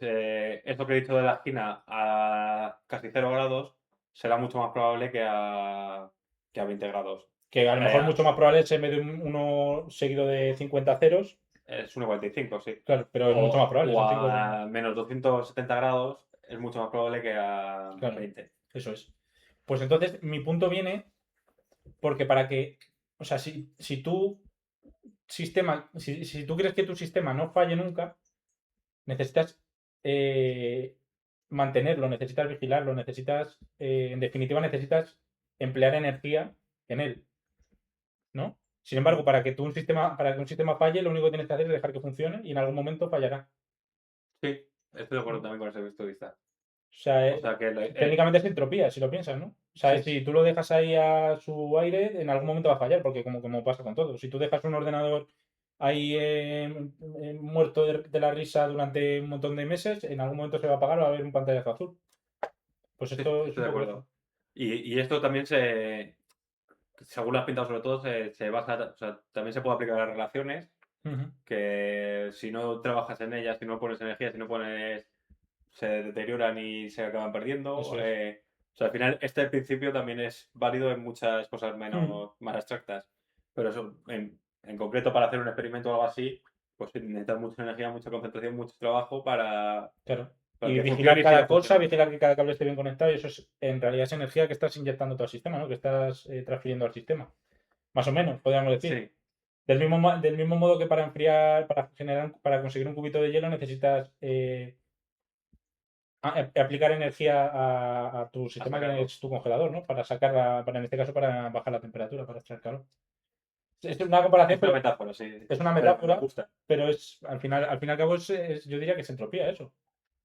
esto que he dicho de la esquina a casi 0 grados será mucho más probable que a 20 grados. que a lo mejor Eh, mucho más probable es en vez de uno seguido de 50 ceros, es 1,45, sí. claro, pero es mucho más probable, O son 5 de... a menos 270 grados es mucho más probable que a Claro, 20. eso es. Pues entonces mi punto viene porque para que, o sea, si tú si tú quieres que tu sistema no falle nunca, necesitas mantenerlo, necesitas vigilarlo, en definitiva, necesitas emplear energía en él, ¿no? Sin embargo, para que un sistema falle, lo único que tienes que hacer es dejar que funcione y en algún momento fallará. Sí, estoy de acuerdo ¿No? también con ese punto de vista. O sea, O sea que técnicamente es entropía, si lo piensas, ¿no? O sea, sí, si tú lo dejas ahí a su aire, en algún momento va a fallar, porque como pasa con todo. Si tú dejas un ordenador ahí muerto de la risa durante un montón de meses, en algún momento se va a apagar o va a haber un pantallazo azul. Pues sí, esto es estoy un de poco eso. acuerdo. Y esto también según lo has pintado sobre todo, se basa, o sea, también se puede aplicar a las relaciones, Ujú. que si no trabajas en ellas, si no pones energía, si no pones, se deterioran y se acaban perdiendo. Eso es. O sea, al final este principio también es válido en muchas cosas Ujú. más abstractas. Pero eso, en concreto, para hacer un experimento o algo así, pues sí, necesitas mucha energía, mucha concentración, mucho trabajo Claro. para Y que vigilar funcione y siga cada cosa, funcionando. vigilar que cada cable esté bien conectado, y eso es en realidad es energía que estás inyectando todo el sistema, ¿no? Que estás transfiriendo al sistema. Más o menos, podríamos decir. Sí, Del mismo modo que para enfriar, para conseguir un cubito de hielo necesitas aplicar energía a tu a sistema que sacarlo. es tu congelador, ¿no? Para sacarla, en este caso, para bajar la temperatura, para extraer calor. Es una comparación, Es una pero metáfora, sí, es una pero me metáfora, gusta. pero al fin y al cabo, yo diría que es entropía eso.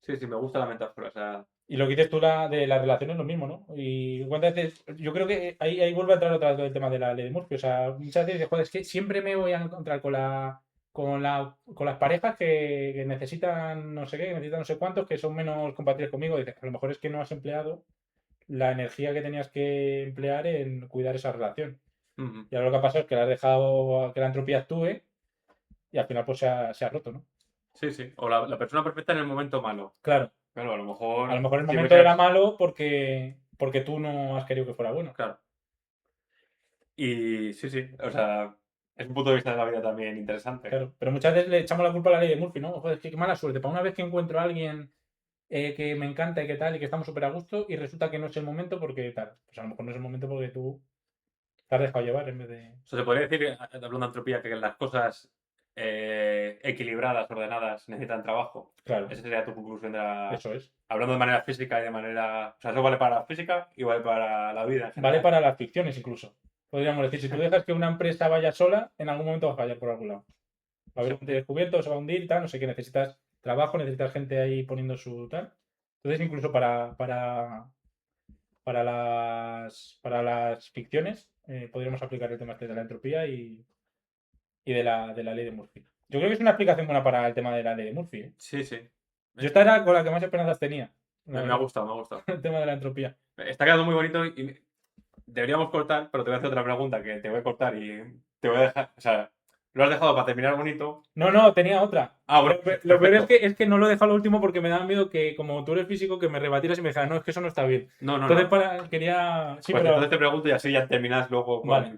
Sí, sí, me gusta la metáfora. O sea, Y lo que dices tú de las relaciones es lo mismo, ¿no? Y cuántas veces, yo creo que ahí vuelve a entrar otra vez el tema de la ley de Murphy. O sea, muchas veces dices, joder, es que siempre me voy a encontrar con las parejas que necesitan no sé qué, que necesitan no sé cuántos, que son menos compatibles conmigo. Dices, a lo mejor es que no has empleado la energía que tenías que emplear en cuidar esa relación. ujú. Y ahora lo que ha pasado es que le has dejado que la entropía actúe y al final pues se ha roto, ¿no? Sí, sí. O la persona perfecta en el momento malo. Claro, Claro, a lo a lo mejor mejor el si momento era hubieses. malo porque tú no has querido que fuera bueno. Claro. Y sí, sí. O sea, es un punto de vista de la vida también interesante. Claro, pero muchas veces le echamos la culpa a la ley de Murphy, ¿no? Joder, es que qué mala suerte. Para una vez que encuentro a alguien que me encanta y que tal, y que estamos súper a gusto, y resulta que no es el momento porque tal. Pues a lo mejor no es el momento porque tú te has dejado llevar en vez de. O sea, se podría decir, hablando de entropía, que las cosas equilibradas, ordenadas, necesitan trabajo. Claro, Esa sería tu conclusión de la. eso es. Hablando de manera física y de manera. O sea, eso vale para la física y vale para la vida en Vale general. para las ficciones incluso. Podríamos decir, si tú dejas que una empresa vaya sola, en algún momento va a fallar por algún lado. Va a haber Sí. un descubierto, se va a hundir, tal, no sé qué, necesitas trabajo, necesitas gente ahí poniendo su tal. Entonces, incluso para las ficciones, podríamos aplicar el tema este de la entropía y de la ley de Murphy. Yo creo que es una explicación buena para el tema de la ley de Murphy, ¿eh? Sí, sí. Yo esta era con la que más esperanzas tenía, la Me ha verdad, gustado, me ha gustado. el tema de la entropía. Está quedando muy bonito y deberíamos cortar, pero te voy a hacer otra pregunta que te voy a cortar y te voy a dejar. O sea, lo has dejado para terminar bonito. No, no, tenía otra. Ah, bueno, Lo peor es perfecto. que, es que no lo he dejado al último porque me daba miedo que, como tú eres físico, que me rebatieras y me dijeras, no, es que eso no está bien. No, no, Entonces, no. quería. Sí, Pues entonces pero. te pregunto y así ya terminas luego Vale.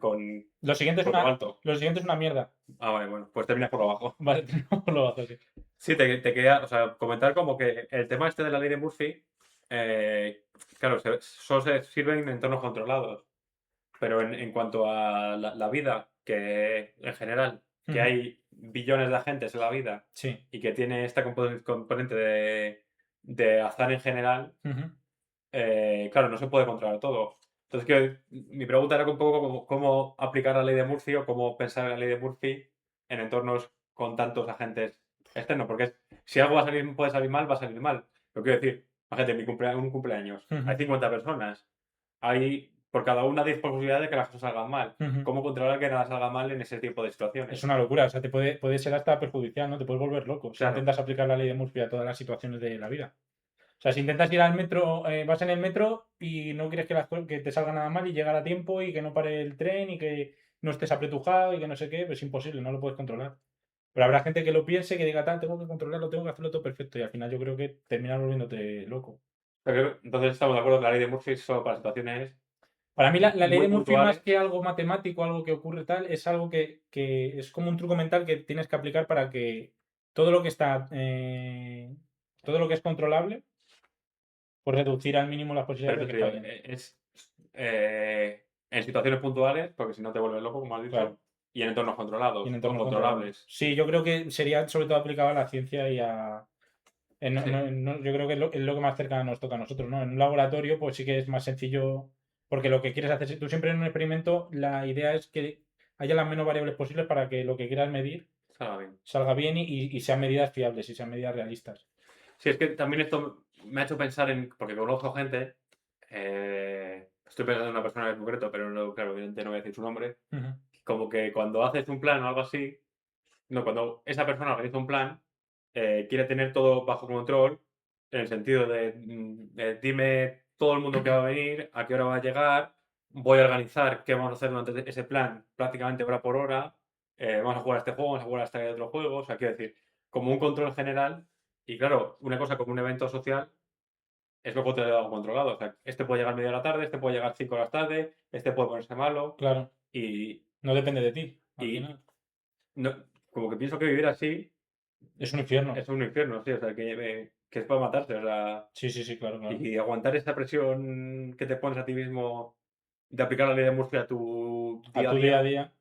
Lo siguiente es por lo una, alto. lo siguiente es una mierda. Ah, vale, bueno, pues terminas por lo bajo. Vale, no lo hago así. Sí, te quería, o sea, comentar como que el tema este de la ley de Murphy, claro, solo se sirve en entornos controlados. Pero en cuanto a la vida, que en general, que Ujú. hay billones de agentes en la vida Sí. y que tiene esta componente de azar en general, Ujú. claro, no se puede controlar todo. Entonces, mi pregunta era un poco cómo aplicar la ley de Murphy o cómo pensar en la ley de Murphy en entornos con tantos agentes externos. Porque si algo puede salir mal, va a salir mal. Lo quiero decir, imagínate, un cumpleaños, hay Ujú. 50 personas, hay por cada una 10 posibilidades de que las cosas salgan mal. Ujú. ¿Cómo controlar que nada salga mal en ese tipo de Es situaciones? una locura, o sea, puede ser hasta perjudicial, ¿no? Te puedes volver loco si Claro, intentas aplicar la ley de Murphy a todas las situaciones de la vida. O sea, si intentas ir al metro, vas en el metro y no quieres que te salga nada mal y llegar a tiempo y que no pare el tren y que no estés apretujado y que no sé qué, pues es imposible, no lo puedes controlar. Pero habrá gente que lo piense, que diga, tal, tengo que controlarlo, tengo que hacerlo todo perfecto y al final yo creo que terminas volviéndote loco. pero entonces estamos de acuerdo que la ley de Murphy es solo para situaciones Para mí la ley muy de Murphy, más puntuales. que algo matemático, algo que ocurre tal, es algo que es como un truco mental que tienes que aplicar para que todo lo que está, todo lo que es controlable, pues reducir al mínimo las posibilidades de que Perfecto, fallen. es en situaciones puntuales, porque si no te vuelves loco, como has Claro. dicho, y en entornos Y en controlados o entornos controlables. controlables. Sí, yo creo que sería sobre todo aplicado a la ciencia y a... Sí, yo creo que es lo que más cerca nos toca a nosotros, ¿no? En un laboratorio, pues sí que es más sencillo, porque lo que quieres hacer, si tú siempre en un experimento, la idea es que haya las menos variables posibles para que lo que quieras medir salga bien. salga bien y sean medidas fiables y sean medidas realistas. Sí, es que también esto me ha hecho pensar porque conozco gente, estoy pensando en una persona en concreto, pero no, claro, evidentemente no voy a decir su nombre, Ujú. como que cuando haces un plan o algo así, no, cuando esa persona organiza un plan, quiere tener todo bajo control, en el sentido de dime todo el mundo que va a venir, a qué hora va a llegar, voy a organizar qué vamos a hacer durante ese plan prácticamente hora por hora, vamos a jugar a este juego, vamos a jugar a este otro juego, o sea, quiero decir, como un control general, y claro, una cosa como un evento social es luego te algo controlado, o sea, este puede llegar media hora tarde, este puede llegar 5 horas tarde, este puede ponerse malo, Claro, y, no depende de ti, al y final. no, como que pienso que vivir así Es un infierno. es un infierno, sí, o sea, que es para matarse, o sea, Sí, sí, sí, claro, claro. y aguantar esa presión que te pones a ti mismo de aplicar la ley de Murphy a tu A día a tu día a día día.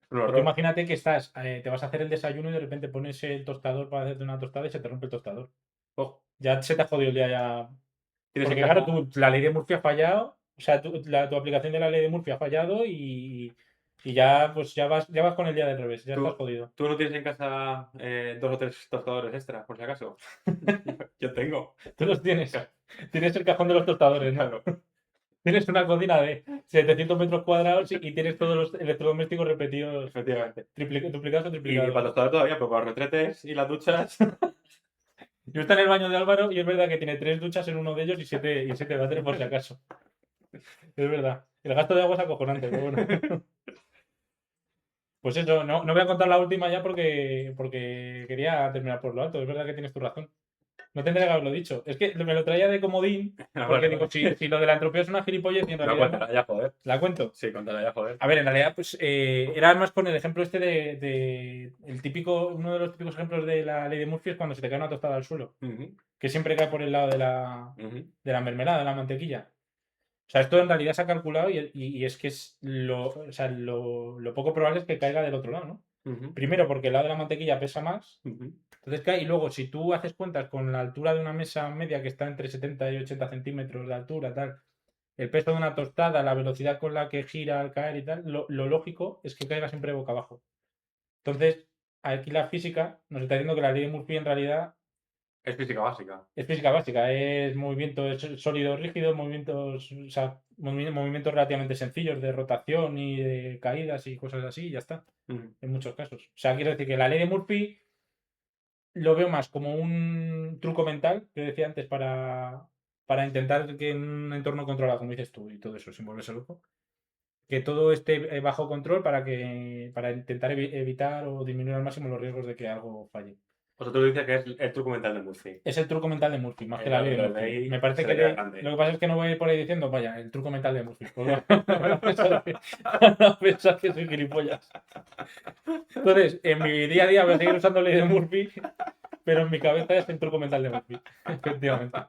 es un O tú horror. imagínate que te vas a hacer el desayuno y de repente pones el tostador para hacerte una tostada y se te rompe el tostador. Oh, Ya se te ha jodido el día ya. tienes en Porque claro, casa, la ley de Murphy ha fallado, o sea, tu aplicación de la ley de Murphy ha fallado y ya, pues ya vas con el día del revés, ya estás tú, jodido. tú no tienes en casa 2 o 3 tostadores extra, por si acaso. Yo tengo. Tú los tienes. Tienes el cajón de los tostadores, ¿no? Claro, Tienes una cocina de 700 metros cuadrados y tienes todos los electrodomésticos repetidos, efectivamente. duplicados o Y para triplicados. el tostador todavía, pero para los retretes y las duchas, Yo estoy en el baño de Álvaro y es verdad que tiene 3 duchas en uno de ellos y siete váteres por si acaso. Es verdad. El gasto de agua es acojonante, pero bueno. Pues eso, no voy a contar la última ya porque quería terminar por lo alto. Es verdad que tienes tu razón. No tendría que haberlo dicho. Es que me lo traía de comodín vale, porque digo, vale. si lo de la entropía es una gilipollez y en No, realidad no. cuéntala ya, joder. ¿La cuento? Sí, cuéntala ya, joder. A ver, en realidad, pues era más con el ejemplo este el típico, uno de los típicos ejemplos de la ley de Murphy es cuando se te cae una tostada al suelo, Ujú, que siempre cae por el lado de la, ujú, de la mermelada, de la mantequilla. O sea, esto en realidad se ha calculado y es que o sea, lo poco probable es que caiga del otro lado, ¿no? ujú, Primero porque el lado de la mantequilla pesa más, ujú, entonces cae, y luego si tú haces cuentas con la altura de una mesa media que está entre 70 y 80 centímetros de altura, tal, el peso de una tostada, la velocidad con la que gira al caer y tal, lo lógico es que caiga siempre boca abajo. Entonces, aquí la física nos está diciendo que la ley de Murphy en realidad es física básica. es física básica, es movimientos sólidos rígidos, movimientos, o sea, movimientos relativamente sencillos de rotación y de caídas y cosas así, y ya está, Ujú. en muchos casos. O sea, quiero decir que la ley de Murphy lo veo más como un truco mental, que decía antes, para intentar que en un entorno controlado, como dices tú, y todo eso, sin volverse loco, que todo esté bajo control para intentar evitar o disminuir al máximo los riesgos de que algo falle. O sea, tú dices que es el truco mental de Murphy. Es el truco mental de Murphy, más que la ley de La Murphy. Me ley parece se que le queda grande. lo que pasa es que no voy a ir por ahí diciendo, vaya, el truco mental de Murphy. Pues no me lo pensar no pensar que soy gilipollas. Entonces, en mi día a día voy a seguir usando la ley de Murphy, pero en mi cabeza es el truco mental de Murphy. Efectivamente.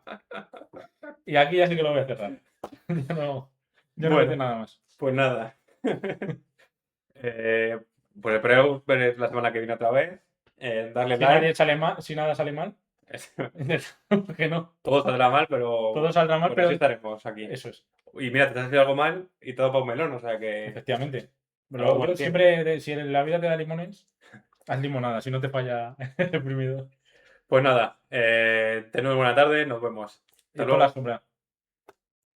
Y aquí ya sí que lo voy a cerrar. Ya Yo no voy a decir nada más. Pues nada. Pues espero ver la semana que viene otra vez. Darle Si like. nadie sale mal, si nada sale mal, que no. Todo saldrá mal, pero. Todo saldrá mal, pero sí pero estaremos aquí. eso es, Y mira, te has hecho algo mal y todo para un melón, o sea que. efectivamente. Algo Yo bueno siempre, si en la vida te da limones, haz limonada, si no te falla el exprimido. Pues nada, tened buena tarde, nos vemos. Y Hasta por la luego. sombra.